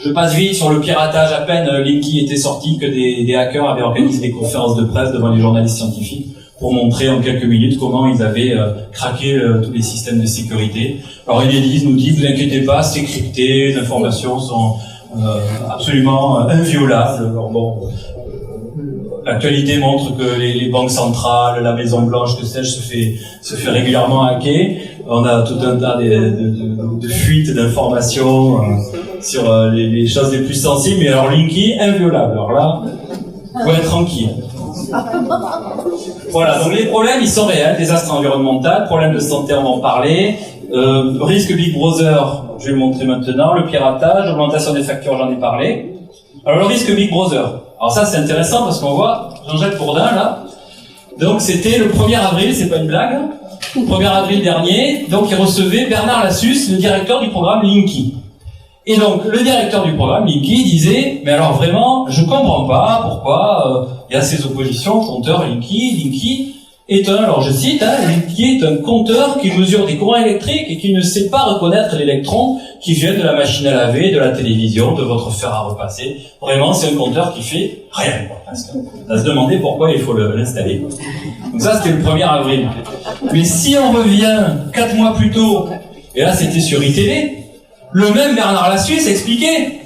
Je passe vite sur le piratage. À peine Linky était sorti que des hackers avaient organisé des conférences de presse devant les journalistes scientifiques pour montrer en quelques minutes comment ils avaient craqué tous les systèmes de sécurité. Alors Enedis nous dit, vous inquiétez pas, c'est crypté, les informations sont absolument inviolables. Alors bon, l'actualité montre que les banques centrales, la Maison Blanche, que sais-je, se fait régulièrement hacker. On a tout un tas de fuites d'informations sur les choses les plus sensibles, mais alors Linky, inviolable. Alors là, faut être tranquille. Voilà, donc les problèmes, ils sont réels. Désastre environnemental, problème de santé, on va en parler. Risque Big Brother, je vais le montrer maintenant. Le piratage, augmentation des factures, j'en ai parlé. Alors le risque Big Brother. Alors ça, c'est intéressant parce qu'on voit Jean-Jacques Bourdin, là. Donc c'était le 1er avril, c'est pas une blague. 1er avril dernier, donc il recevait Bernard Lassus, le directeur du programme Linky. Et donc, le directeur du programme, Linky, disait, mais alors vraiment, je comprends pas pourquoi il y a ces oppositions, compteur Linky. Linky est alors je cite, Linky est un compteur qui mesure des courants électriques et qui ne sait pas reconnaître l'électron qui vient de la machine à laver, de la télévision, de votre fer à repasser. Vraiment, c'est un compteur qui fait rien, quoi. On va se demander pourquoi il faut l'installer. Donc ça, c'était le 1er avril. Mais si on revient 4 mois plus tôt, et là, c'était sur ITV, Le même Bernard Lassuisse expliquait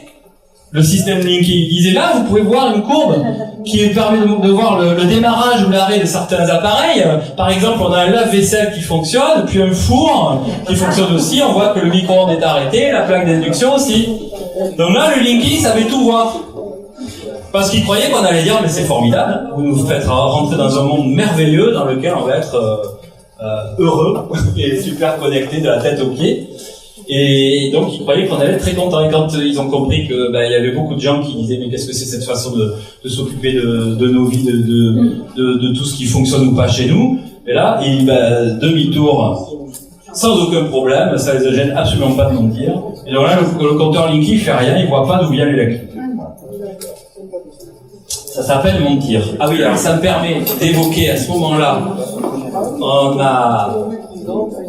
le système Linky. Il disait là, vous pouvez voir une courbe qui permet de voir le démarrage ou l'arrêt de certains appareils. Par exemple, on a un lave-vaisselle qui fonctionne, puis un four qui fonctionne aussi. On voit que le micro-ondes est arrêté, la plaque d'induction aussi. Donc là, le Linky savait tout voir. Parce qu'il croyait qu'on allait dire, mais c'est formidable, vous nous faites rentrer dans un monde merveilleux dans lequel on va être heureux et super connecté de la tête aux pieds. Et donc ils croyaient qu'on allait être très contents. Et quand ils ont compris que il y avait beaucoup de gens qui disaient mais qu'est-ce que c'est cette façon de s'occuper de nos vies, de tout ce qui fonctionne ou pas chez nous. Et là, demi-tour sans aucun problème, ça les gêne absolument pas de mentir. Et donc là, le compteur Linky fait rien, il voit pas d'où vient l'électrique. Ça s'appelle mentir. Ah oui, alors ça me permet d'évoquer à ce moment-là, on a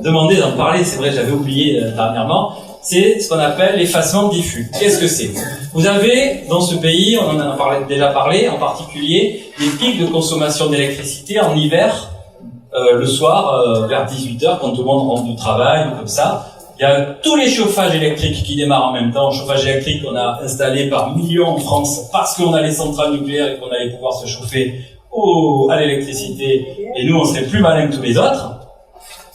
demandé d'en parler, c'est vrai, j'avais oublié dernièrement, c'est ce qu'on appelle l'effacement diffus. Qu'est-ce que c'est? Vous avez, dans ce pays, on en a déjà parlé, en particulier, des pics de consommation d'électricité en hiver, le soir, vers 18h, quand tout le monde rentre du travail, ou comme ça. Il y a tous les chauffages électriques qui démarrent en même temps. Chauffage électrique qu'on a installé par millions en France parce qu'on a les centrales nucléaires et qu'on allait pouvoir se chauffer à l'électricité. Et nous, on serait plus malins que tous les autres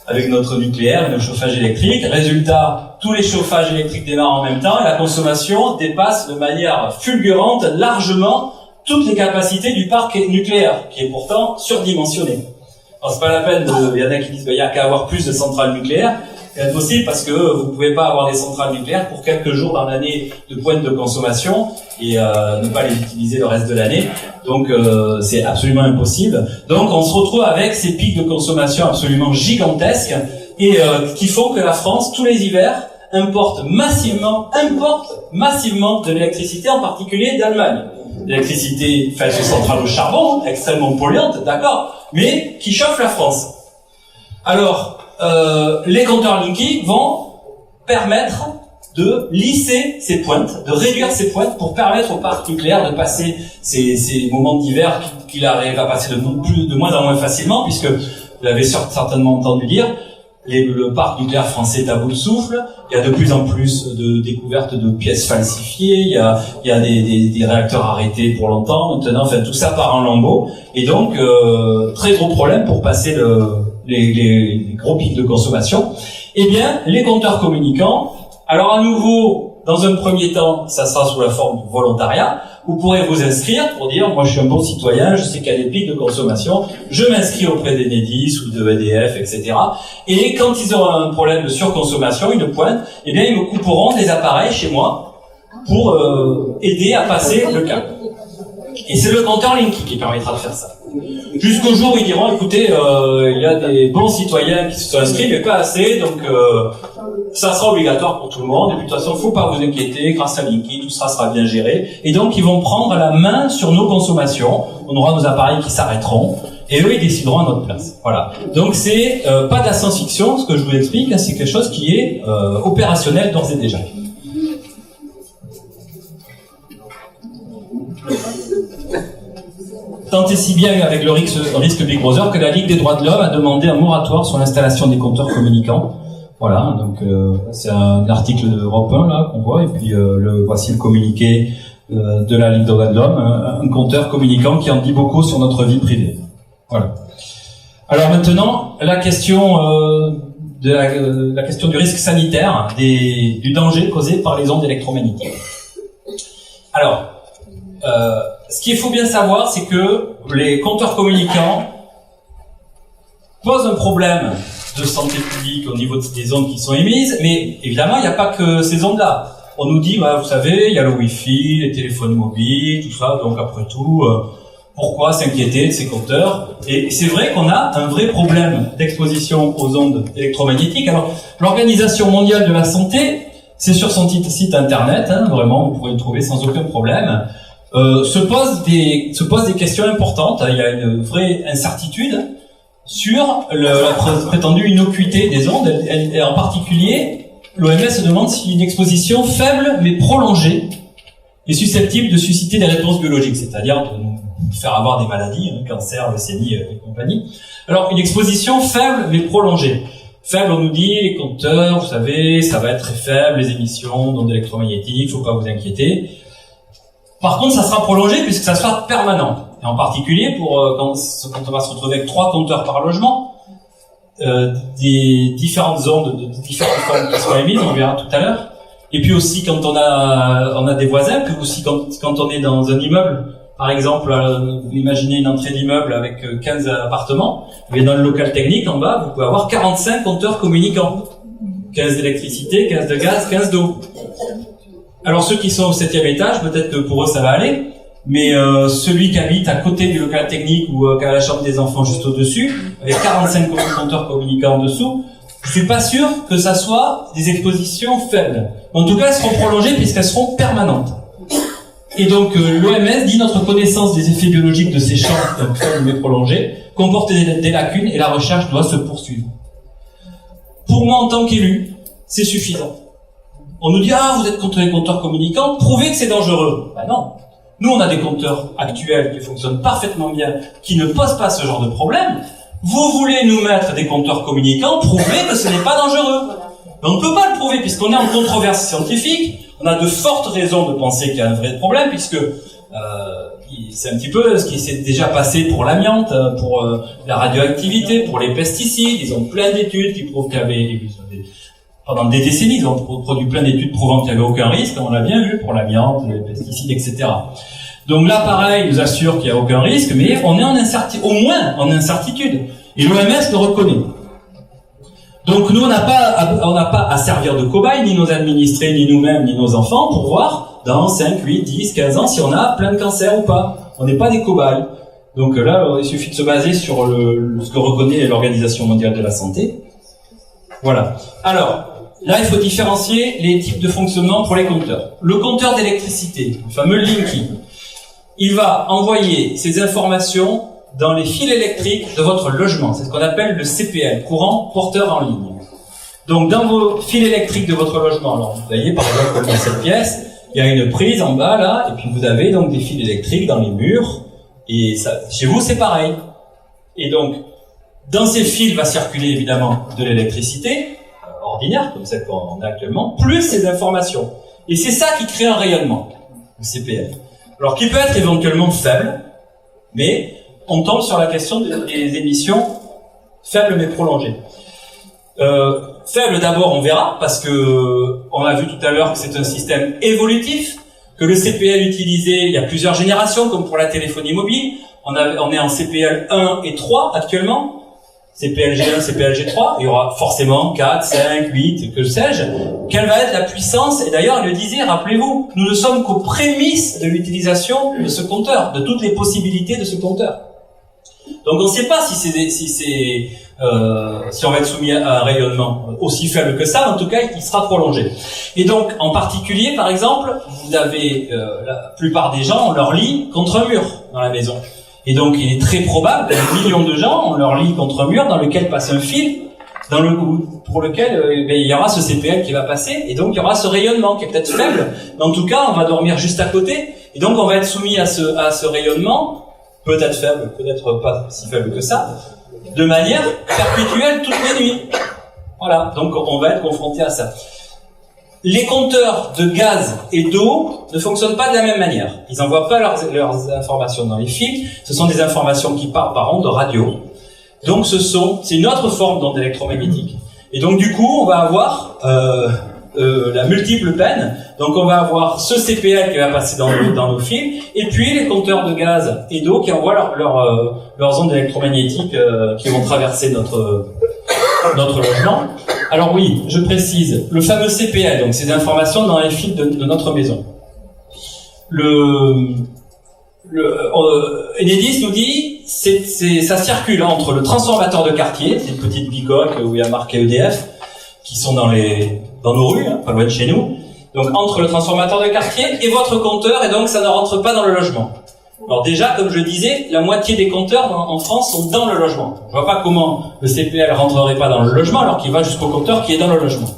avec notre nucléaire et notre chauffage électrique. Résultat, tous les chauffages électriques démarrent en même temps et la consommation dépasse de manière fulgurante largement toutes les capacités du parc nucléaire, qui est pourtant surdimensionné. Alors c'est pas la peine il y en a qui disent il y a qu'à avoir plus de centrales nucléaires. C'est impossible parce que vous ne pouvez pas avoir des centrales nucléaires pour quelques jours dans l'année de pointe de consommation et ne pas les utiliser le reste de l'année. Donc c'est absolument impossible. Donc on se retrouve avec ces pics de consommation absolument gigantesques et qui font que la France, tous les hivers, importe massivement de l'électricité, en particulier d'Allemagne. L'électricité faite sur centrales au charbon, extrêmement polluante, d'accord, mais qui chauffe la France. Alors, les compteurs Linky vont permettre de lisser ces pointes, de réduire ces pointes pour permettre au parc nucléaire de passer ces moments d'hiver qu'il arrive à passer de moins en moins facilement, puisque vous l'avez certainement entendu dire, le parc nucléaire français est à bout de souffle, il y a de plus en plus de découvertes de pièces falsifiées, il y a des réacteurs arrêtés pour longtemps, maintenant, enfin tout ça part en lambeaux, et donc très gros problème pour passer les gros pics de consommation. Eh bien, les compteurs communicants, alors à nouveau, dans un premier temps, ça sera sous la forme du volontariat. Vous pourrez vous inscrire pour dire, moi je suis un bon citoyen, je sais qu'il y a des pics de consommation, je m'inscris auprès d'Enedis ou de EDF, etc. Et quand ils auront un problème de surconsommation, une pointe, eh bien ils me couperont des appareils chez moi pour aider à passer le cap. Et c'est le compteur Linky qui permettra de faire ça. Jusqu'au jour où ils diront, écoutez, il y a des bons citoyens qui se sont inscrits, mais pas assez, donc ça sera obligatoire pour tout le monde, et puis de toute façon, faut pas vous inquiéter, grâce à Linky, tout ça sera bien géré. Et donc, ils vont prendre la main sur nos consommations, on aura nos appareils qui s'arrêteront, et eux, ils décideront à notre place. Voilà. Donc, c'est pas de la science-fiction, ce que je vous explique, c'est quelque chose qui est opérationnel d'ores et déjà. Tant et si bien avec le risque Big Brother que la Ligue des droits de l'homme a demandé un moratoire sur l'installation des compteurs communicants. Voilà, donc c'est un article d'Europe 1 là qu'on voit, et puis voici le communiqué de la Ligue des droits de l'homme, un compteur communicant qui en dit beaucoup sur notre vie privée. Voilà. Alors maintenant, la question la question du risque sanitaire, du danger causé par les ondes électromagnétiques. Alors, ce qu'il faut bien savoir, c'est que les compteurs communicants posent un problème de santé publique au niveau des ondes qui sont émises, mais évidemment, il n'y a pas que ces ondes-là. On nous dit, vous savez, il y a le Wi-Fi, les téléphones mobiles, tout ça, donc après tout, pourquoi s'inquiéter de ces compteurs? Et c'est vrai qu'on a un vrai problème d'exposition aux ondes électromagnétiques. Alors, l'Organisation mondiale de la santé, c'est sur son site internet, vraiment, vous pourrez le trouver sans aucun problème, se pose des questions importantes. Il y a une vraie incertitude sur la prétendue innocuité des ondes, et en particulier, l'OMS se demande si une exposition faible mais prolongée est susceptible de susciter des réponses biologiques, c'est-à-dire de nous faire avoir des maladies, cancer, leucémie et compagnie. Alors, une exposition faible mais prolongée. Faible, on nous dit, les compteurs, vous savez, ça va être très faible, les émissions d'ondes électromagnétiques, faut pas vous inquiéter. Par contre, ça sera prolongé puisque ça sera permanent. Et en particulier, quand on va se retrouver avec 3 compteurs par logement, des différentes ondes, de différentes formes qui sont émises, on verra tout à l'heure. Et puis aussi, quand on a des voisins, puis aussi quand on est dans un immeuble, par exemple, vous imaginez une entrée d'immeuble avec 15 appartements, mais dans le local technique, en bas, vous pouvez avoir 45 compteurs communicants. 15 d'électricité, 15 de gaz, 15 d'eau. Alors ceux qui sont au 7e étage, peut-être que pour eux ça va aller, mais celui qui habite à côté du local technique ou qui a la chambre des enfants juste au-dessus, avec 45 compteurs communicants en dessous, je suis pas sûr que ça soit des expositions faibles. En tout cas, elles seront prolongées puisqu'elles seront permanentes. Et donc l'OMS dit notre connaissance des effets biologiques de ces champs faibles mais prolongés comporte des lacunes et la recherche doit se poursuivre. Pour moi, en tant qu'élu, c'est suffisant. On nous dit, vous êtes contre les compteurs communicants, prouvez que c'est dangereux. Ben non. Nous, on a des compteurs actuels qui fonctionnent parfaitement bien, qui ne posent pas ce genre de problème. Vous voulez nous mettre des compteurs communicants, prouvez que ce n'est pas dangereux. Mais on ne peut pas le prouver, puisqu'on est en controverse scientifique. On a de fortes raisons de penser qu'il y a un vrai problème, puisque c'est un petit peu ce qui s'est déjà passé pour l'amiante, pour la radioactivité, pour les pesticides. Ils ont plein d'études qui prouvent qu'il y avait... Pendant des décennies, ils ont produit plein d'études prouvant qu'il n'y avait aucun risque, on l'a bien vu pour l'amiante, les pesticides, etc. Donc là, pareil, ils nous assurent qu'il n'y a aucun risque, mais on est au moins en incertitude. Et l'OMS le reconnaît. Donc nous, on n'a pas à servir de cobaye, ni nos administrés, ni nous-mêmes, ni nos enfants, pour voir dans 5, 8, 10, 15 ans si on a plein de cancers ou pas. On n'est pas des cobayes. Donc là, il suffit de se baser sur ce que reconnaît l'Organisation mondiale de la santé. Voilà. Alors, là, il faut différencier les types de fonctionnement pour les compteurs. Le compteur d'électricité, le fameux Linky, il va envoyer ces informations dans les fils électriques de votre logement. C'est ce qu'on appelle le CPL, courant porteur en ligne. Donc, dans vos fils électriques de votre logement, alors vous voyez, par exemple, dans cette pièce, il y a une prise en bas, là, et puis vous avez donc des fils électriques dans les murs, et ça, chez vous, c'est pareil. Et donc, dans ces fils va circuler, évidemment, de l'électricité, ordinaire, comme celle qu'on a actuellement, plus ces informations. Et c'est ça qui crée un rayonnement, le CPL. Alors, qui peut être éventuellement faible, mais on tombe sur la question des émissions faibles mais prolongées. Faible d'abord, on verra, parce que on a vu tout à l'heure que c'est un système évolutif, que le CPL utilisé, il y a plusieurs générations, comme pour la téléphonie mobile. On est en CPL 1 et 3 actuellement. CPLG1, CPLG3, il y aura forcément 4, 5, 8, que sais-je. Quelle va être la puissance? Et d'ailleurs, il le disait, rappelez-vous, nous ne sommes qu'aux prémices de l'utilisation de ce compteur, de toutes les possibilités de ce compteur. Donc on ne sait pas si on va être soumis à un rayonnement aussi faible que ça, en tout cas, il sera prolongé. Et donc, en particulier, par exemple, vous avez, la plupart des gens ont leur lit contre un mur dans la maison. Et donc, il est très probable que des millions de gens ont leur lit contre un mur dans lequel passe un fil, pour lequel il y aura ce CPL qui va passer, et donc il y aura ce rayonnement qui est peut-être faible, mais en tout cas, on va dormir juste à côté, et donc on va être soumis à ce rayonnement, peut-être faible, peut-être pas si faible que ça, de manière perpétuelle toutes les nuits. Voilà, donc on va être confronté à ça. Les compteurs de gaz et d'eau ne fonctionnent pas de la même manière. Ils n'envoient pas leurs informations dans les fils. Ce sont des informations qui partent par ondes radio. Donc c'est une autre forme d'onde électromagnétique. Et donc du coup, on va avoir la multiple peine. Donc on va avoir ce CPL qui va passer dans nos fils, et puis les compteurs de gaz et d'eau qui envoient leurs ondes électromagnétiques qui vont traverser notre logement. Alors oui, je précise, le fameux CPL, donc ces informations dans les fils de notre maison. Enedis nous dit, ça circule entre le transformateur de quartier, ces petites bicoques où il y a marqué EDF, qui sont dans nos rues, pas loin de chez nous. Donc entre le transformateur de quartier et votre compteur, et donc ça ne rentre pas dans le logement. Alors déjà, comme je disais, la moitié des compteurs en France sont dans le logement. Je vois pas comment le CPL rentrerait pas dans le logement alors qu'il va jusqu'au compteur qui est dans le logement.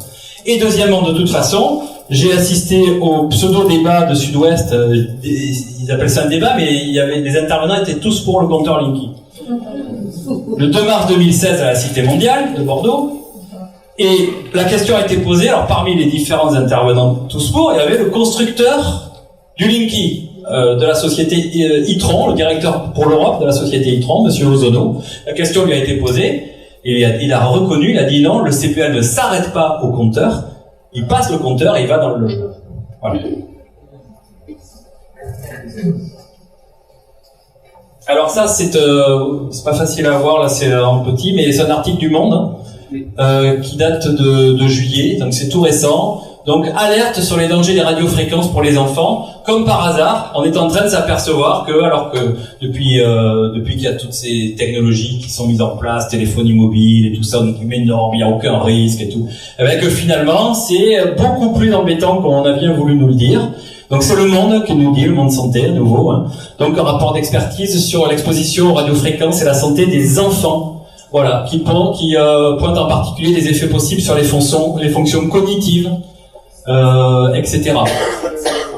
Et deuxièmement, de toute façon, j'ai assisté au pseudo-débat de Sud-Ouest, ils appellent ça un débat, mais les intervenants étaient tous pour le compteur Linky. Le 2 mars 2016 à la Cité Mondiale de Bordeaux, Et la question a été posée, alors parmi les différents intervenants de Tous Pour, il y avait le constructeur du Linky, de la société Itron, le directeur pour l'Europe de la société Itron, Monsieur Ozono. La question lui a été posée, et il a reconnu, il a dit non, le CPL ne s'arrête pas au compteur, il passe le compteur et il va dans le logement. Voilà. Alors ça, c'est pas facile à voir, là c'est en petit, mais c'est un article du Monde qui date de juillet, donc c'est tout récent. Donc alerte sur les dangers des radiofréquences pour les enfants. Comme par hasard, on est en train de s'apercevoir que, alors que depuis qu'il y a toutes ces technologies qui sont mises en place, téléphonie mobile et tout ça, donc il n'y a aucun risque et tout, et bien que finalement c'est beaucoup plus embêtant qu'on a bien voulu nous le dire. Donc c'est le Monde qui nous dit, le Monde Santé à nouveau, hein. Donc un rapport d'expertise sur l'exposition aux radiofréquences et la santé des enfants, voilà, qui pointe en particulier les effets possibles sur les fonctions cognitives, etc.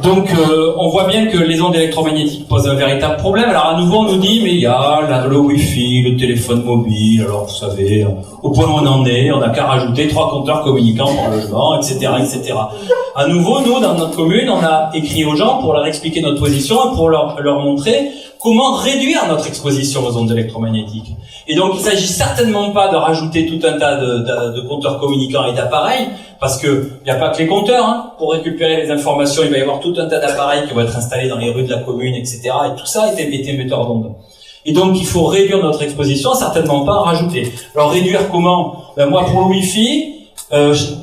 Donc on voit bien que les ondes électromagnétiques posent un véritable problème. Alors à nouveau on nous dit mais il y a le Wi-Fi, le téléphone mobile, alors vous savez, au point où on en est, on n'a qu'à rajouter 3 compteurs communicants par logement, etc., etc. À nouveau, nous, dans notre commune, on a écrit aux gens pour leur expliquer notre position et pour leur montrer comment réduire notre exposition aux ondes électromagnétiques. Et donc, il s'agit certainement pas de rajouter tout un tas de compteurs communicants et d'appareils, parce que il n'y a pas que les compteurs, hein. Pour récupérer les informations, il va y avoir tout un tas d'appareils qui vont être installés dans les rues de la commune, etc. Et tout ça est émetteur d'ondes. Et donc, il faut réduire notre exposition, certainement pas en rajouter. Alors, réduire comment? Ben, moi, pour le Wi-Fi,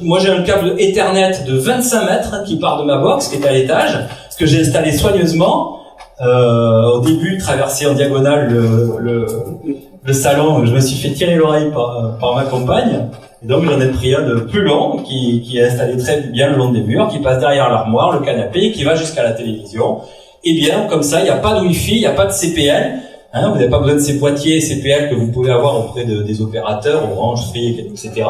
moi j'ai un câble Ethernet de 25 mètres qui part de ma box, qui est à l'étage, ce que j'ai installé soigneusement. Au début, traverser en diagonale le salon, je me suis fait tirer l'oreille par ma compagne. Et donc j'en ai pris un de plus long, qui est installé très bien le long des murs, qui passe derrière l'armoire, le canapé, et qui va jusqu'à la télévision. Et bien, comme ça, il n'y a pas de Wi-Fi, il n'y a pas de CPL. Hein, vous n'avez pas besoin de ces boîtiers CPL que vous pouvez avoir auprès des opérateurs, Orange, Free, etc.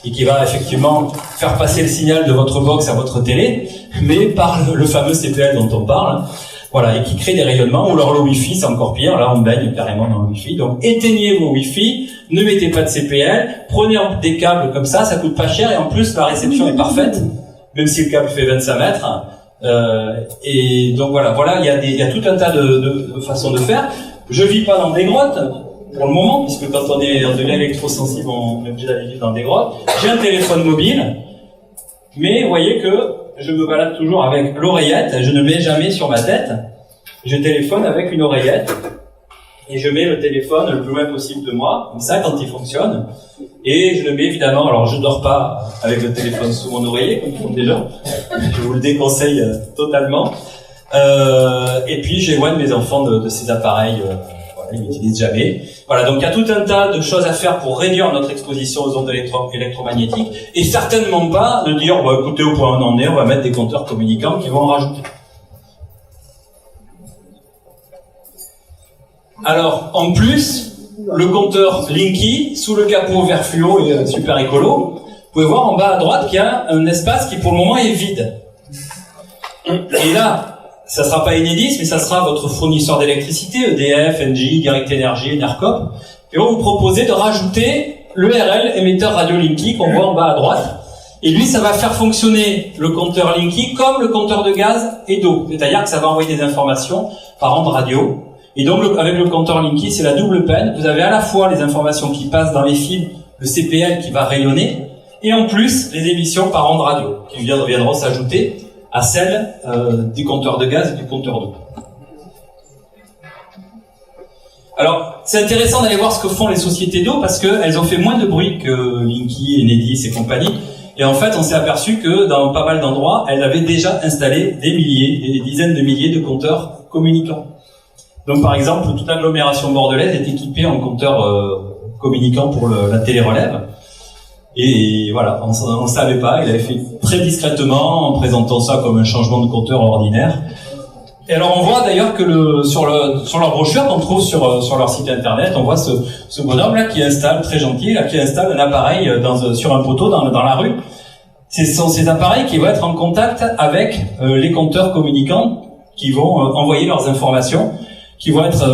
Et qui va effectivement faire passer le signal de votre box à votre télé, mais par le fameux CPL dont on parle. Voilà, et qui crée des rayonnements, ou alors le Wi-Fi, c'est encore pire, là on baigne carrément dans le Wi-Fi. Donc éteignez vos Wi-Fi, ne mettez pas de CPL, prenez des câbles comme ça coûte pas cher, et en plus la réception est parfaite, même si le câble fait 25 mètres. Et donc voilà, il y a tout un tas de façons de faire. Je vis pas dans des grottes, pour le moment, puisque quand on est électrosensible, on est obligé d'aller vivre dans des grottes. J'ai un téléphone mobile, mais vous voyez que je me balade toujours avec l'oreillette, je ne mets jamais sur ma tête. Je téléphone avec une oreillette, et je mets le téléphone le plus loin possible de moi, comme ça, quand il fonctionne. Et je le mets évidemment, alors je dors pas avec le téléphone sous mon oreiller, comme tout le monde déjà. Je vous le déconseille totalement. Et puis j'éloigne mes enfants de ces appareils, ils n'utilisent jamais. Voilà, donc il y a tout un tas de choses à faire pour réduire notre exposition aux ondes électromagnétiques, et certainement pas de dire, bah, écoutez, au point où on en est, on va mettre des compteurs communicants qui vont en rajouter. Alors, en plus, le compteur Linky, sous le capot vert fluo et super écolo, vous pouvez voir en bas à droite qu'il y a un espace qui pour le moment est vide. Et là, ça sera pas Enedis, mais ça sera votre fournisseur d'électricité, EDF, Engie, Direct Energy, Enercop, et vont vous proposer de rajouter l'ERL émetteur radio Linky qu'on voit en bas à droite. Et lui, ça va faire fonctionner le compteur Linky comme le compteur de gaz et d'eau. C'est-à-dire que ça va envoyer des informations par onde radio. Et donc, avec le compteur Linky, c'est la double peine. Vous avez à la fois les informations qui passent dans les fils, le CPL qui va rayonner, et en plus, les émissions par onde radio, qui viendront s'ajouter à celle du compteur de gaz et du compteur d'eau. Alors, c'est intéressant d'aller voir ce que font les sociétés d'eau, parce qu'elles ont fait moins de bruit que Linky, Enedis et compagnie. Et en fait, on s'est aperçu que dans pas mal d'endroits, elles avaient déjà installé des dizaines de milliers de compteurs communicants. Donc, par exemple, toute l'agglomération bordelaise est équipée en compteurs communicants pour la télé-relève. Et voilà, on ne savait pas, il avait fait très discrètement en présentant ça comme un changement de compteur ordinaire. Et alors on voit d'ailleurs que sur leur brochure qu'on trouve sur leur site internet, on voit ce bonhomme là qui installe, très gentil, là, qui installe un appareil sur un poteau dans la rue. Ce sont ces appareils qui vont être en contact avec les compteurs communicants qui vont envoyer leurs informations, qui vont être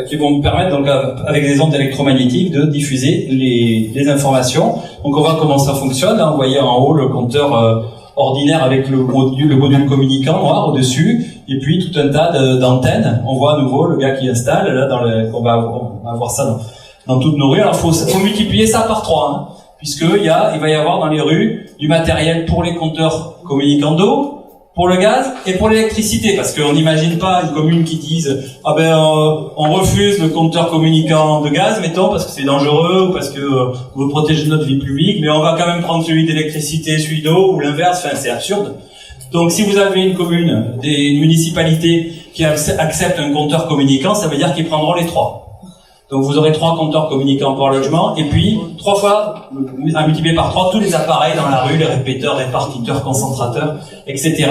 qui vont permettre donc avec des ondes électromagnétiques de diffuser les informations. Donc on voit comment ça fonctionne. Là, vous voyez en haut le compteur ordinaire avec le module communicant noir au-dessus, et puis tout un tas d'antennes. On voit à nouveau le gars qui installe, là, on va voir ça dans toutes nos rues. Alors faut multiplier ça par 3, hein, puisque il va y avoir dans les rues du matériel pour les compteurs communicants d'eau, pour le gaz et pour l'électricité, parce qu'on n'imagine pas une commune qui dise on refuse le compteur communicant de gaz, mettons, parce que c'est dangereux ou parce que on veut protéger notre vie publique, mais on va quand même prendre celui d'électricité, celui d'eau, ou l'inverse. Enfin, c'est absurde. Donc si vous avez une commune, une municipalité qui accepte un compteur communicant, ça veut dire qu'ils prendront les 3. Donc vous aurez 3 compteurs communicants par logement, et puis 3 fois, à multiplier par 3, tous les appareils dans la rue, les répéteurs, répartiteurs, concentrateurs, etc.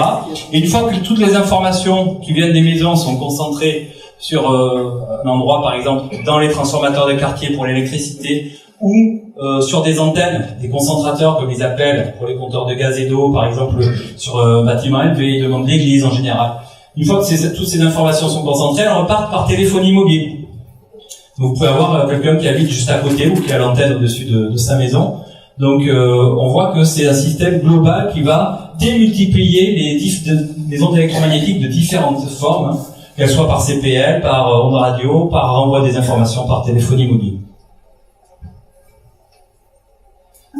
Et une fois que toutes les informations qui viennent des maisons sont concentrées sur un endroit, par exemple, dans les transformateurs de quartier pour l'électricité, ou sur des antennes, des concentrateurs comme ils appellent pour les compteurs de gaz et d'eau, par exemple sur un bâtiment élevé, devant l'église en général. Une fois que toutes ces informations sont concentrées, elles repartent par téléphonie mobile. Donc vous pouvez avoir quelqu'un qui habite juste à côté ou qui a l'antenne au-dessus de sa maison. Donc on voit que c'est un système global qui va démultiplier les ondes électromagnétiques de différentes formes, hein, qu'elles soient par CPL, par ondes radio, par renvoi des informations par téléphonie mobile.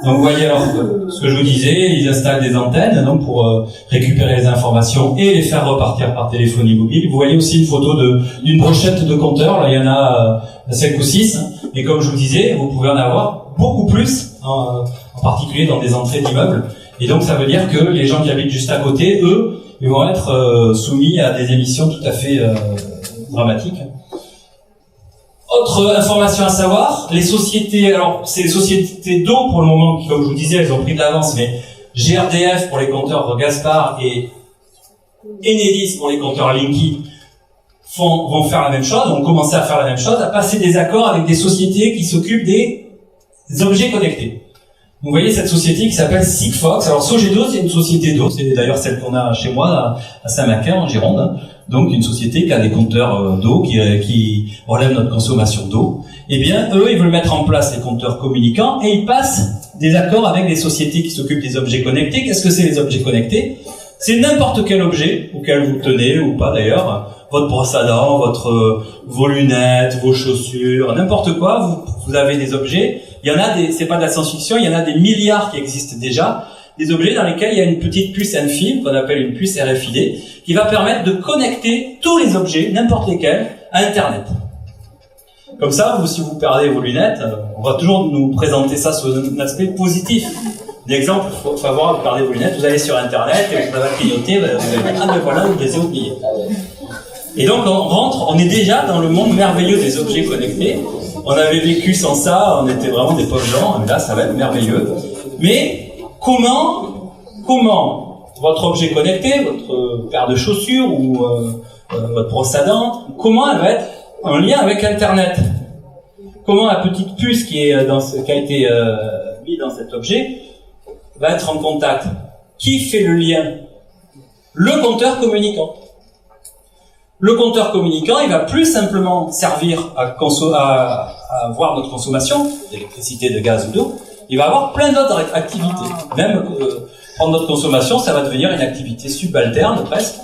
Donc vous voyez alors ce que je vous disais, ils installent des antennes donc pour récupérer les informations et les faire repartir par téléphonie mobile. Vous voyez aussi une photo d'une brochette de compteurs, là il y en a 5 ou 6, et comme je vous disais, vous pouvez en avoir beaucoup plus, en particulier dans des entrées d'immeubles. Et donc ça veut dire que les gens qui habitent juste à côté, eux, ils vont être soumis à des émissions tout à fait dramatiques. Autre information à savoir, les sociétés, alors c'est les sociétés d'eau pour le moment qui, comme je vous disais, elles ont pris de l'avance, mais GRDF pour les compteurs Gaspard et Enedis pour les compteurs Linky vont faire la même chose, vont commencer à faire la même chose, à passer des accords avec des sociétés qui s'occupent des objets connectés. Vous voyez cette société qui s'appelle Sigfox. Alors Sogedo, c'est une société d'eau, c'est d'ailleurs celle qu'on a chez moi à Saint-Macaire en Gironde. Donc une société qui a des compteurs d'eau qui relèvent notre consommation d'eau. Eh bien, eux, ils veulent mettre en place les compteurs communicants et ils passent des accords avec des sociétés qui s'occupent des objets connectés. Qu'est-ce que c'est les objets connectés? C'est n'importe quel objet auquel vous tenez ou pas d'ailleurs. Votre brosse à dents, vos lunettes, vos chaussures, n'importe quoi. Vous avez des objets. Il y en a c'est pas de la science-fiction, il y en a des milliards qui existent déjà. Des objets dans lesquels il y a une petite puce infime, qu'on appelle une puce RFID, qui va permettre de connecter tous les objets, n'importe lesquels, à Internet. Comme ça, si vous perdez vos lunettes, on va toujours nous présenter ça sous un aspect positif. D'exemple favorable, vous perdez vos lunettes, vous allez sur Internet, et vous allez clignoter, vous allez dire, ah ben voilà, vous les avez oubliés. Et donc on est déjà dans le monde merveilleux des objets connectés. On avait vécu sans ça, on était vraiment des pauvres gens, mais là ça va être merveilleux. Mais comment votre objet connecté, votre paire de chaussures ou votre brosse à dents, comment elle va être en lien avec Internet? Comment la petite puce qui a été mise dans cet objet va être en contact? Qui fait le lien? Le compteur communicant. Le compteur communicant, il va plus simplement servir à voir notre consommation d'électricité, de gaz ou d'eau. Il va avoir plein d'autres activités. Même prendre notre consommation, ça va devenir une activité subalterne presque.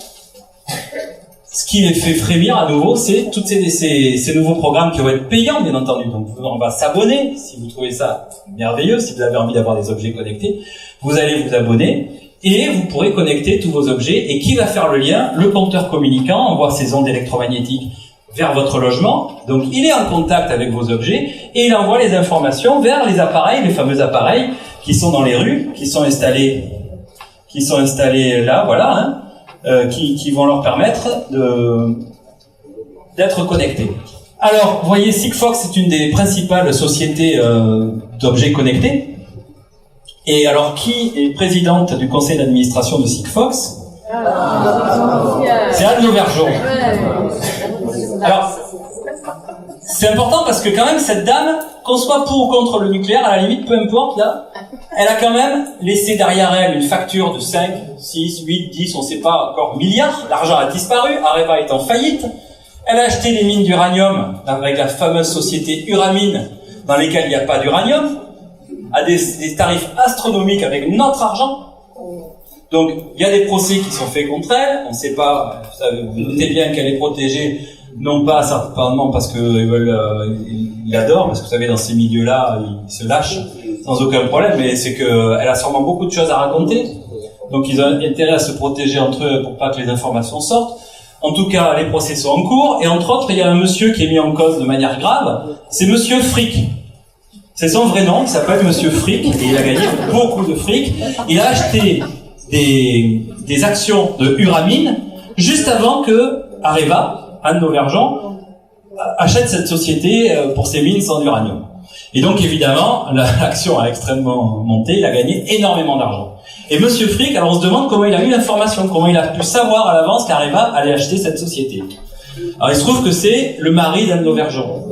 Ce qui les fait frémir à nouveau, c'est tous ces nouveaux programmes qui vont être payants, bien entendu. Donc on va s'abonner, si vous trouvez ça merveilleux, si vous avez envie d'avoir des objets connectés, vous allez vous abonner. Et vous pourrez connecter tous vos objets. Et qui va faire le lien? Le compteur communicant envoie ses ondes électromagnétiques vers votre logement. Donc il est en contact avec vos objets et il envoie les informations vers les appareils, les fameux appareils qui sont dans les rues, qui sont installés là, voilà, hein, qui vont leur permettre d'être connectés. Alors, vous voyez, Sigfox, c'est une des principales sociétés d'objets connectés. Et alors, qui est présidente du conseil d'administration de Sigfox? C'est Anne Lauvergeon. Alors, c'est important parce que quand même, cette dame, qu'on soit pour ou contre le nucléaire, à la limite, peu importe, là, elle a quand même laissé derrière elle une facture de 5, 6, 8, 10, on ne sait pas encore, milliards. L'argent a disparu, Areva est en faillite. Elle a acheté des mines d'uranium avec la fameuse société Uramine, dans lesquelles il n'y a pas d'uranium, à des tarifs astronomiques avec notre argent. Donc, il y a des procès qui sont faits contre elle. On ne sait pas, vous notez bien qu'elle est protégée, non pas certainement parce qu'ils l'adorent, parce que vous savez, dans ces milieux-là, ils se lâchent sans aucun problème, mais c'est qu'elle a sûrement beaucoup de choses à raconter. Donc, ils ont intérêt à se protéger entre eux pour pas que les informations sortent. En tout cas, les procès sont en cours, et entre autres, il y a un monsieur qui est mis en cause de manière grave, c'est Monsieur Frick. C'est son vrai nom, il s'appelle Monsieur Frick, et il a gagné beaucoup de fric. Il a acheté des actions de Uramine juste avant que Areva, Anne Lauvergeon, achète cette société pour ses mines sans uranium. Et donc évidemment, l'action a extrêmement monté, il a gagné énormément d'argent. Et Monsieur Frick, alors on se demande comment il a eu l'information, comment il a pu savoir à l'avance qu'Areva allait acheter cette société. Alors il se trouve que c'est le mari d'Anne Lauvergeon.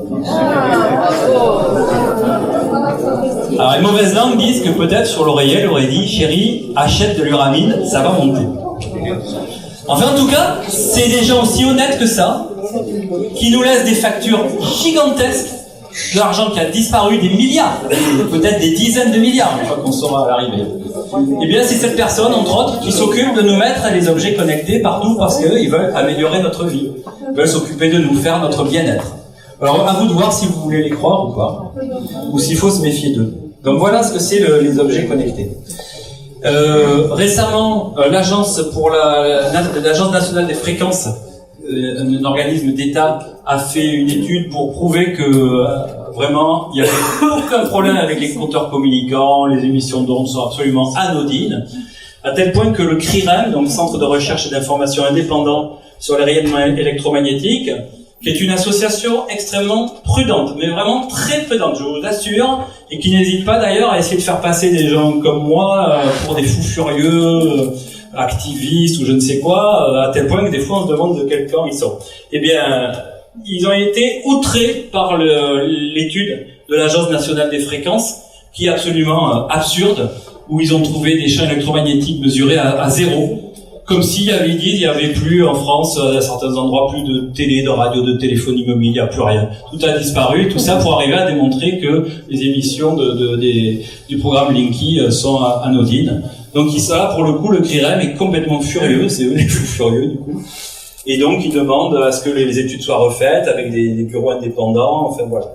Alors les mauvaises langues disent que peut-être sur l'oreiller, elle aurait dit « Chérie, achète de l'uramine, ça va monter ». Enfin en tout cas, c'est des gens aussi honnêtes que ça, qui nous laissent des factures gigantesques de l'argent qui a disparu, des milliards, peut-être des dizaines de milliards, une fois qu'on saura à l'arrivée. Eh bien c'est cette personne, entre autres, qui s'occupe de nous mettre les objets connectés partout parce qu'ils veulent améliorer notre vie. Ils veulent s'occuper de nous, faire notre bien-être. Alors à vous de voir si vous voulez les croire ou pas, ou s'il faut se méfier d'eux. Donc voilà ce que c'est les objets connectés. Récemment, l'agence nationale des fréquences, un organisme d'État, a fait une étude pour prouver que vraiment il n'y avait aucun problème avec les compteurs communicants, les émissions d'ondes sont absolument anodines, à tel point que le CRIREM, donc Centre de recherche et d'information indépendant sur les rayonnements électromagnétiques, qui est une association extrêmement prudente, mais vraiment très prudente, je vous assure, et qui n'hésite pas d'ailleurs à essayer de faire passer des gens comme moi pour des fous furieux, activistes ou je ne sais quoi, à tel point que des fois on se demande de quel camp ils sont. Eh bien, ils ont été outrés par l'étude de l'Agence nationale des fréquences, qui est absolument absurde, où ils ont trouvé des champs électromagnétiques mesurés à zéro. Comme s'il avait dit, il n'y avait plus en France, à certains endroits, plus de télé, de radio, de téléphonie mobile, il n'y a plus rien. Tout a disparu, tout ça pour arriver à démontrer que les émissions du programme Linky sont anodines. Donc ça, pour le coup, le CRIREM est complètement furieux, c'est eux les fous furieux du coup. Et donc ils demandent à ce que les études soient refaites avec des bureaux indépendants, enfin voilà.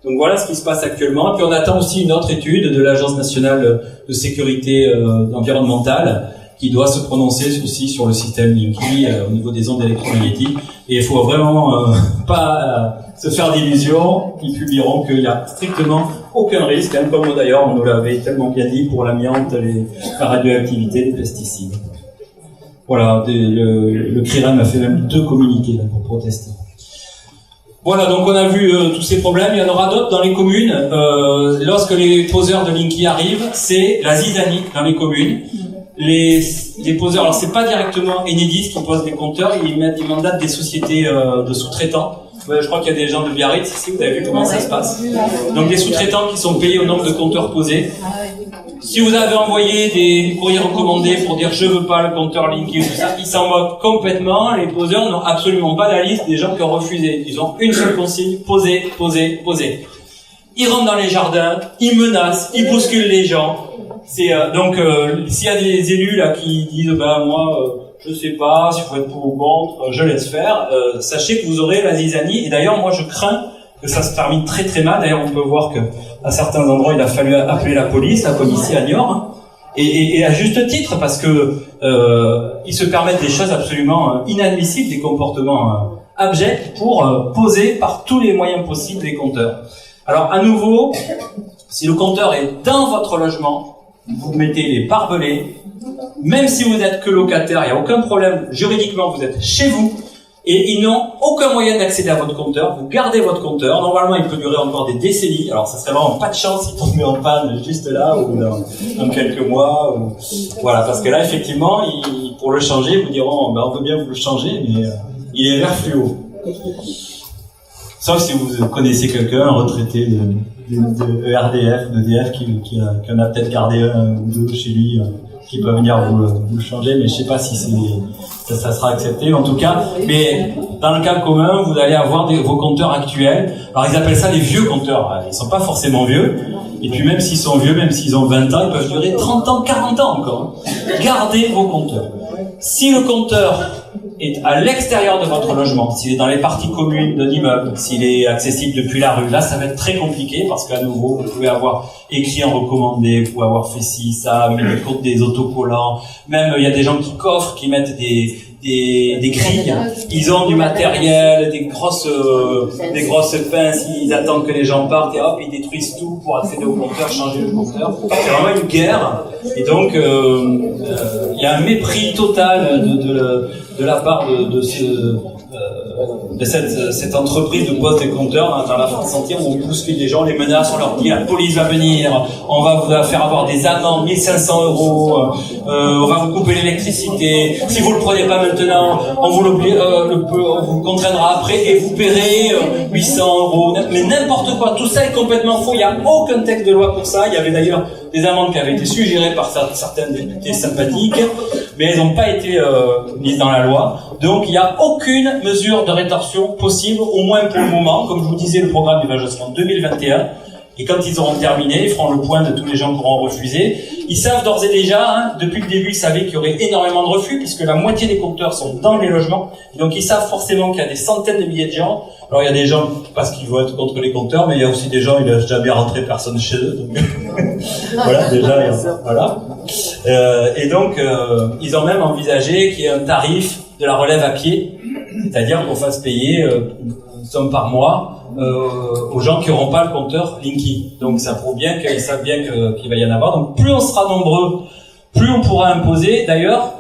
Donc voilà ce qui se passe actuellement. Et puis on attend aussi une autre étude de l'Agence nationale de sécurité environnementale, qui doit se prononcer aussi sur le système Linky au niveau des ondes électromagnétiques. Et il faut vraiment pas se faire d'illusions. Ils publieront qu'il n'y a strictement aucun risque, hein, comme d'ailleurs on nous l'avait tellement bien dit pour l'amiante, la radioactivité, les pesticides. Voilà, le CRIREM a fait même 2 communiqués là, pour protester. Voilà, donc on a vu tous ces problèmes. Il y en aura d'autres dans les communes. Lorsque les poseurs de Linky arrivent, c'est la zizanie dans les communes. Les poseurs, alors c'est pas directement Enedis qui pose les compteurs, ils mandatent des sociétés de sous-traitants. Ouais, je crois qu'il y a des gens de Biarritz ici, vous avez vu comment ça se passe. Donc des sous-traitants qui sont payés au nombre de compteurs posés. Si vous avez envoyé des courriers recommandés pour dire je veux pas le compteur Linky ou tout ça, ils s'en moquent complètement. Les poseurs n'ont absolument pas la liste des gens qui ont refusé. Ils ont une seule consigne, poser, poser, poser. Ils rentrent dans les jardins, ils menacent, ils bousculent les gens. C'est donc s'il y a des élus là qui disent moi je sais pas si faut être pour ou contre, je laisse faire, sachez que vous aurez la zizanie. Et d'ailleurs moi je crains que ça se termine très très mal. D'ailleurs on peut voir que à certains endroits il a fallu appeler la police, comme ici à Niort, hein, et à juste titre parce que ils se permettent des choses absolument inadmissibles, des comportements abjects pour poser par tous les moyens possibles les compteurs. Alors à nouveau, si le compteur est dans votre logement, vous mettez les barbelés, même si vous n'êtes que locataire, il n'y a aucun problème, juridiquement vous êtes chez vous, et ils n'ont aucun moyen d'accéder à votre compteur, vous gardez votre compteur, normalement il peut durer encore des décennies, alors ça serait vraiment pas de chance s'il tombe en panne juste là, ou dans quelques mois, ou... voilà, parce que là effectivement, pour le changer, ils vous diront, on veut bien vous le changer, mais il est vert fluo. Sauf si vous connaissez quelqu'un, un retraité de RDF, d'EDF, qui en a peut-être gardé un ou deux chez lui qui peut venir vous le changer, mais je sais pas si ça sera accepté en tout cas. Mais dans le cas commun, vous allez avoir vos compteurs actuels. Alors ils appellent ça les vieux compteurs. Ils sont pas forcément vieux. Et puis même s'ils sont vieux, même s'ils ont 20 ans, ils peuvent durer 30 ans, 40 ans encore. Gardez vos compteurs. Si le compteur est à l'extérieur de votre logement, s'il est dans les parties communes d'un immeuble, s'il est accessible depuis la rue, là ça va être très compliqué parce qu'à nouveau, vous pouvez avoir écrit en recommandé, vous pouvez avoir fait ci, ça, mis des autocollants, même il y a des gens qui coffrent, qui mettent des grilles, ils ont du matériel, des grosses pinces, ils attendent que les gens partent et hop, ils détruisent tout pour accéder au compteur, changer le compteur. C'est vraiment une guerre et donc il y a un mépris total de la part de cette entreprise de poste des compteurs dans la France entière où on bouscule les gens, les menace, on leur dit la police va venir, on va vous faire avoir des amendes, 1500 €, on va vous couper l'électricité, si vous le prenez pas maintenant, on vous contraindra après et vous paierez 800 €, mais n'importe quoi, tout ça est complètement faux, il n'y a aucun texte de loi pour ça, il y avait d'ailleurs des amendes qui avaient été suggérées par certains députés sympathiques, mais elles n'ont pas été mises dans la loi. Donc il n'y a aucune mesure de rétorsion possible, au moins pour le moment. Comme je vous disais, le programme il va jusqu'en 2021. Et quand ils auront terminé, ils feront le point de tous les gens qui auront refusé. Ils savent d'ores et déjà, depuis le début, ils savaient qu'il y aurait énormément de refus, puisque la moitié des compteurs sont dans les logements. Et donc ils savent forcément qu'il y a des centaines de milliers de gens. Alors il y a des gens parce qu'ils vont être contre les compteurs, mais il y a aussi des gens, ils ne laissent jamais rentrer personne chez eux. Donc voilà, déjà, voilà. Et donc ils ont même envisagé qu'il y ait un tarif de la relève à pied, c'est-à-dire qu'on fasse payer une somme par mois aux gens qui n'auront pas le compteur Linky. Donc ça prouve bien qu'ils savent bien qu'il va y en avoir. Donc plus on sera nombreux, plus on pourra imposer. D'ailleurs,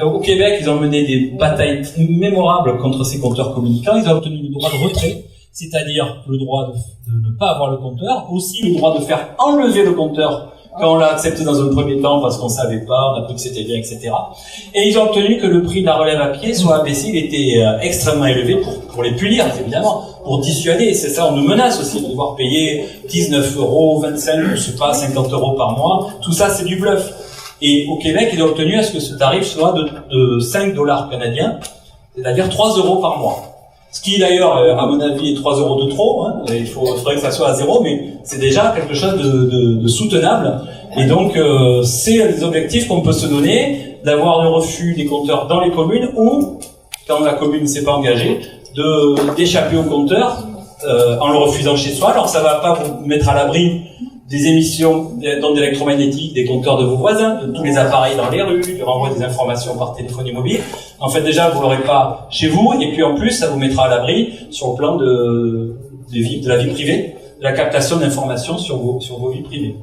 au Québec, ils ont mené des batailles mémorables contre ces compteurs communicants. Ils ont obtenu le droit de retrait, c'est-à-dire le droit de ne pas avoir le compteur, aussi le droit de faire enlever le compteur quand on l'a accepté dans un premier temps parce qu'on savait pas, on a cru que c'était bien, etc. Et ils ont obtenu que le prix de la relève à pied soit abaissé. Il était extrêmement élevé pour les punir, évidemment, pour dissuader. C'est ça, on nous menace aussi de devoir payer 19 €, 25, je sais pas, 50 € par mois. Tout ça, c'est du bluff. Et au Québec, ils ont obtenu à ce que ce tarif soit de 5 $ canadiens, c'est-à-dire 3 € par mois. Ce qui d'ailleurs, à mon avis, est 3 € de trop. Hein. Il faudrait que ça soit à 0, mais c'est déjà quelque chose de soutenable. Et donc, c'est les objectifs qu'on peut se donner, d'avoir le refus des compteurs dans les communes ou, quand la commune ne s'est pas engagée, d'échapper au compteur en le refusant chez soi. Alors, ça va pas vous mettre à l'abri des émissions d'ondes électromagnétiques, des compteurs de vos voisins, de tous les appareils dans les rues, de renvoyer des informations par téléphonie mobile. En fait, déjà, vous l'aurez pas chez vous, et puis en plus, ça vous mettra à l'abri sur le plan de la vie privée, de la captation d'informations sur vos vies privées.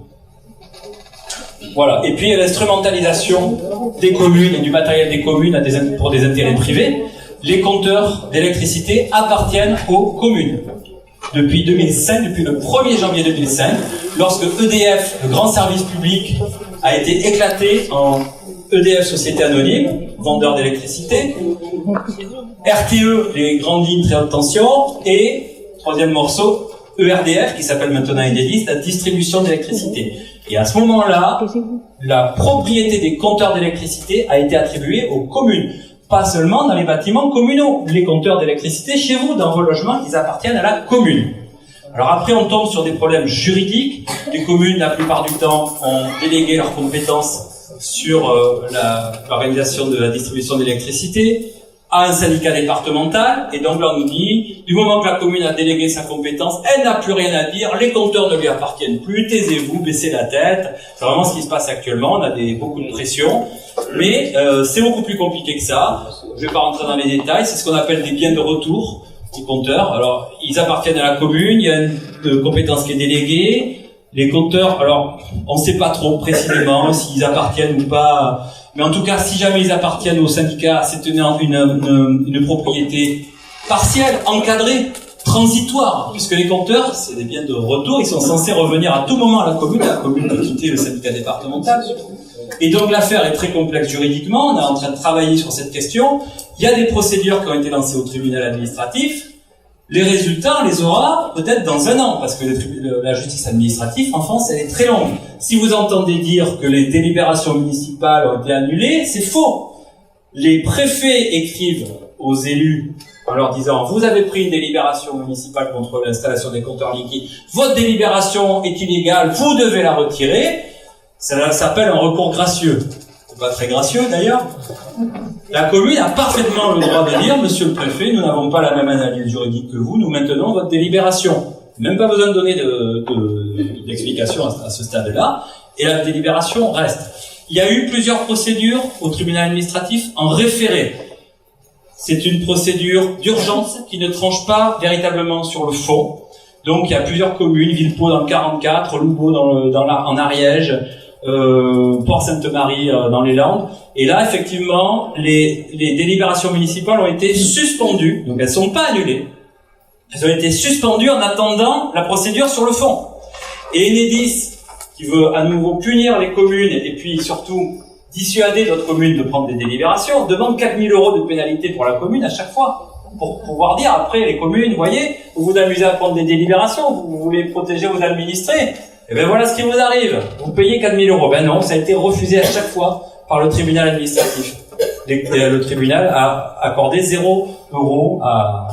Voilà. Et puis, l'instrumentalisation des communes et du matériel des communes pour des intérêts privés. Les compteurs d'électricité appartiennent aux communes. Depuis 2005, depuis le 1er janvier 2005, lorsque EDF, le grand service public, a été éclaté en EDF Société Anonyme, vendeur d'électricité, RTE, les grandes lignes très haute tension, et, troisième morceau, ERDF, qui s'appelle maintenant Enedis, la distribution d'électricité. Et à ce moment-là, la propriété des compteurs d'électricité a été attribuée aux communes. Pas seulement dans les bâtiments communaux. Les compteurs d'électricité, chez vous, dans vos logements, ils appartiennent à la commune. Alors après, on tombe sur des problèmes juridiques. Les communes, la plupart du temps, ont délégué leurs compétences sur l'organisation de la distribution d'électricité à un syndicat départemental. Et donc là, on nous dit, du moment que la commune a délégué sa compétence, elle n'a plus rien à dire, les compteurs ne lui appartiennent plus, taisez-vous, baissez la tête. C'est vraiment ce qui se passe actuellement. On a beaucoup de pression. Mais c'est beaucoup plus compliqué que ça. Je ne vais pas rentrer dans les détails. C'est ce qu'on appelle des biens de retour des compteurs. Alors, ils appartiennent à la commune. Il y a une compétence qui est déléguée. Les compteurs, alors, on ne sait pas trop précisément s'ils appartiennent ou pas. Mais en tout cas, si jamais ils appartiennent au syndicat, c'est une propriété partielle, encadrée, transitoire, puisque les compteurs, c'est des biens de retour. Ils sont censés revenir à tout moment à la commune peut quitter le syndicat départemental. Et donc l'affaire est très complexe juridiquement, on est en train de travailler sur cette question. Il y a des procédures qui ont été lancées au tribunal administratif, Les résultats, on les aura peut-être dans 1 an, parce que la justice administrative en France, elle est très longue. Si vous entendez dire que les délibérations municipales ont été annulées, c'est faux. Les préfets écrivent aux élus en leur disant « Vous avez pris une délibération municipale contre l'installation des compteurs liquides, votre délibération est illégale, vous devez la retirer ». Ça s'appelle un recours gracieux. C'est pas très gracieux d'ailleurs. La commune a parfaitement le droit de dire « Monsieur le préfet, nous n'avons pas la même analyse juridique que vous, nous maintenons votre délibération ». Même pas besoin de donner d'explication à ce stade-là, et la délibération reste. Il y a eu plusieurs procédures au tribunal administratif en référé. C'est une procédure d'urgence qui ne tranche pas véritablement sur le fond. Donc il y a plusieurs communes, Villepot dans le 44, Loubeau en Ariège, Port-Sainte-Marie dans les Landes. Et là, effectivement, les délibérations municipales ont été suspendues, donc elles ne sont pas annulées. Elles ont été suspendues en attendant la procédure sur le fond. Et Enedis, qui veut à nouveau punir les communes et puis surtout dissuader d'autres communes de prendre des délibérations, demande 4 000 € de pénalité pour la commune à chaque fois, pour pouvoir dire après les communes, vous voyez, vous vous amusez à prendre des délibérations, vous voulez protéger vos administrés, et bien voilà ce qui vous arrive, vous payez 4 000 €. Ben non, ça a été refusé à chaque fois par le tribunal administratif. Le tribunal a accordé 0 € à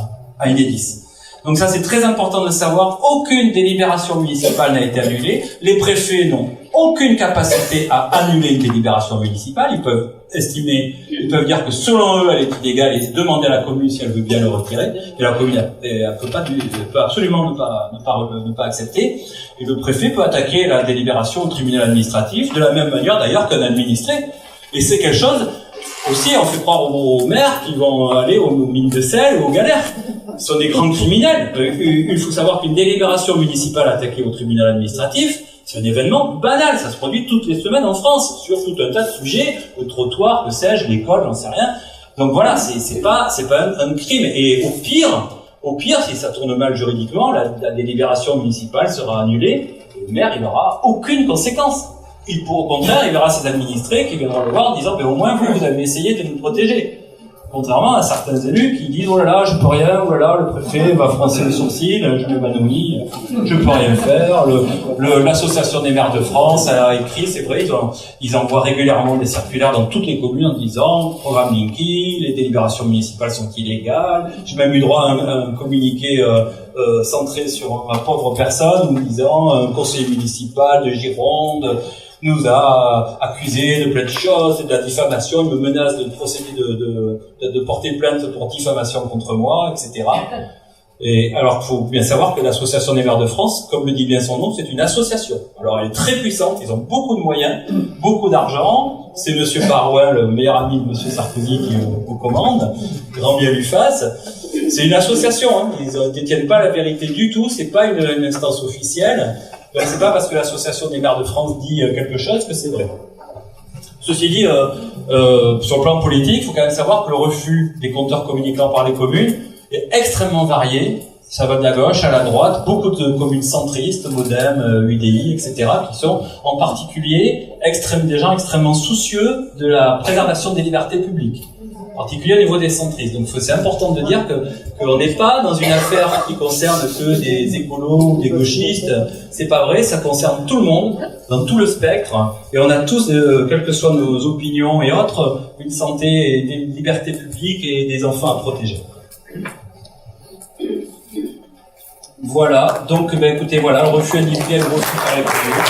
Enedis. Donc ça, c'est très important de savoir. Aucune délibération municipale n'a été annulée. Les préfets n'ont aucune capacité à annuler une délibération municipale. Ils peuvent dire que selon eux, elle est illégale et demander à la commune si elle veut bien le retirer. Et la commune peut absolument ne pas accepter. Et le préfet peut attaquer la délibération au tribunal administratif de la même manière d'ailleurs qu'un administré. Et c'est quelque chose aussi, on fait croire aux maires qui vont aller aux mines de sel ou aux galères. Ce sont des grands criminels. Il faut savoir qu'une délibération municipale attaquée au tribunal administratif, c'est un événement banal. Ça se produit toutes les semaines en France, sur tout un tas de sujets, le trottoir, le siège, l'école, j'en sais rien. Donc voilà, c'est pas un crime. Et au pire, si ça tourne mal juridiquement, la délibération municipale sera annulée. Et le maire, il n'aura aucune conséquence. Au contraire, il verra ses administrés qui viendront le voir en disant, au moins vous avez essayé de nous protéger. Contrairement à certains élus qui disent, oh là là, je peux rien, oh là là, le préfet va froncer les sourcils, je m'évanouis, je peux rien faire. L'association des maires de France a écrit, c'est vrai, ils envoient régulièrement des circulaires dans toutes les communes en disant, programme Linky, les délibérations municipales sont illégales. J'ai même eu droit à un communiqué centré sur ma pauvre personne, en disant, un conseiller municipal de Gironde nous a accusé de plein de choses, de la diffamation, il me menace de procéder de porter plainte pour diffamation contre moi, etc. Et alors, il faut bien savoir que l'Association des maires de France, comme le dit bien son nom, c'est une association. Alors, elle est très puissante, ils ont beaucoup de moyens, beaucoup d'argent. C'est Monsieur Barouin, le meilleur ami de Monsieur Sarkozy, qui est aux commandes. Grand bien lui fasse. C'est une association, hein. Ils ne détiennent pas la vérité du tout, c'est pas une instance officielle. Ben, c'est pas parce que l'Association des maires de France dit quelque chose que c'est vrai. Ceci dit, sur le plan politique, il faut quand même savoir que le refus des compteurs communicants par les communes est extrêmement varié. Ça va de la gauche à la droite, beaucoup de communes centristes, Modem, UDI, etc., qui sont en particulier des gens extrêmement soucieux de la préservation des libertés publiques. En particulier au niveau des centristes. Donc c'est important de dire qu'on n'est pas dans une affaire qui concerne que des écolos ou des gauchistes. C'est pas vrai, ça concerne tout le monde, dans tout le spectre. Et on a tous, quelles que soient nos opinions et autres, une santé et des libertés publiques et des enfants à protéger. Voilà, donc écoutez, voilà, le refus individuel, le refus par les communes.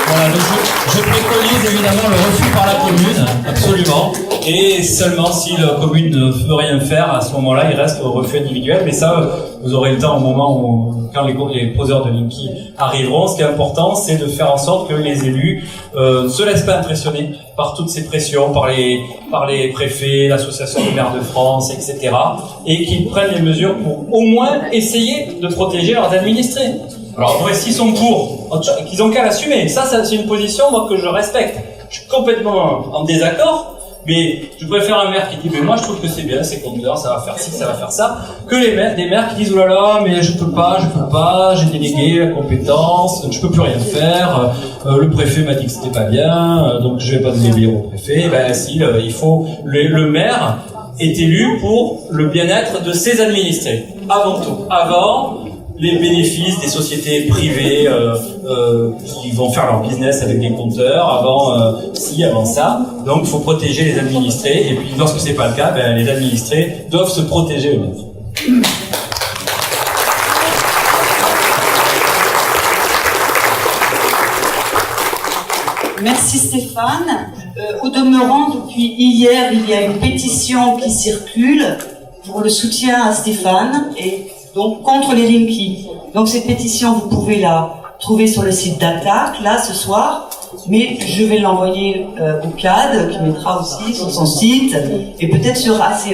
Voilà, donc je préconise évidemment le refus par la commune, absolument, et seulement si la commune ne peut rien faire, à ce moment-là, il reste au refus individuel, mais ça, vous aurez le temps au moment où, quand les poseurs de Linky arriveront. Ce qui est important, c'est de faire en sorte que les élus ne se laissent pas impressionner par toutes ces pressions, par les préfets, l'association des maires de France, etc., et qu'ils prennent les mesures pour au moins essayer de protéger leurs administrés. Alors après, s'ils sont pour, qu'ils ont qu'à l'assumer. Ça c'est une position moi que je respecte. Je suis complètement en désaccord, Mais je préfère un maire qui dit mais moi je trouve que c'est bien ces compteurs, ça va faire ci, ça va faire ça, que des maires qui disent oh là là mais je peux pas, j'ai délégué la compétence, je peux plus rien faire, le préfet m'a dit que c'était pas bien, donc je vais pas désobéir au préfet. Ben si, il faut le maire est élu pour le bien-être de ses administrés, avant tout, avant les bénéfices des sociétés privées qui vont faire leur business avec des compteurs, avant ça. Donc il faut protéger les administrés, et puis lorsque c'est pas le cas, ben, les administrés doivent se protéger eux-mêmes. Merci Stéphane. Au demeurant, depuis hier, il y a une pétition qui circule pour le soutien à Stéphane et donc contre les Linky. Donc cette pétition, vous pouvez la trouver sur le site d'Attaque, là, ce soir, mais je vais l'envoyer au CAD, qui mettra aussi sur son site, et peut-être sur ACE.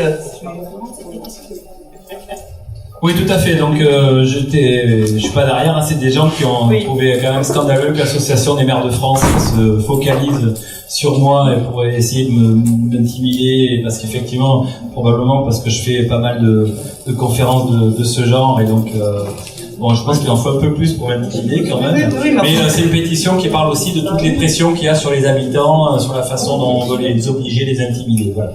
Oui, tout à fait. Donc, je suis pas derrière. Hein. C'est des gens qui ont trouvé quand même scandaleux que l'Association des maires de France se focalise sur moi et pour essayer de m'intimider, parce qu'effectivement, probablement parce que je fais pas mal de conférences de ce genre, et donc bon, je pense qu'il en faut un peu plus pour m'intimider quand même. Mais c'est une pétition qui parle aussi de toutes les pressions qu'il y a sur les habitants, sur la façon dont on veut les obliger, les intimider. Voilà.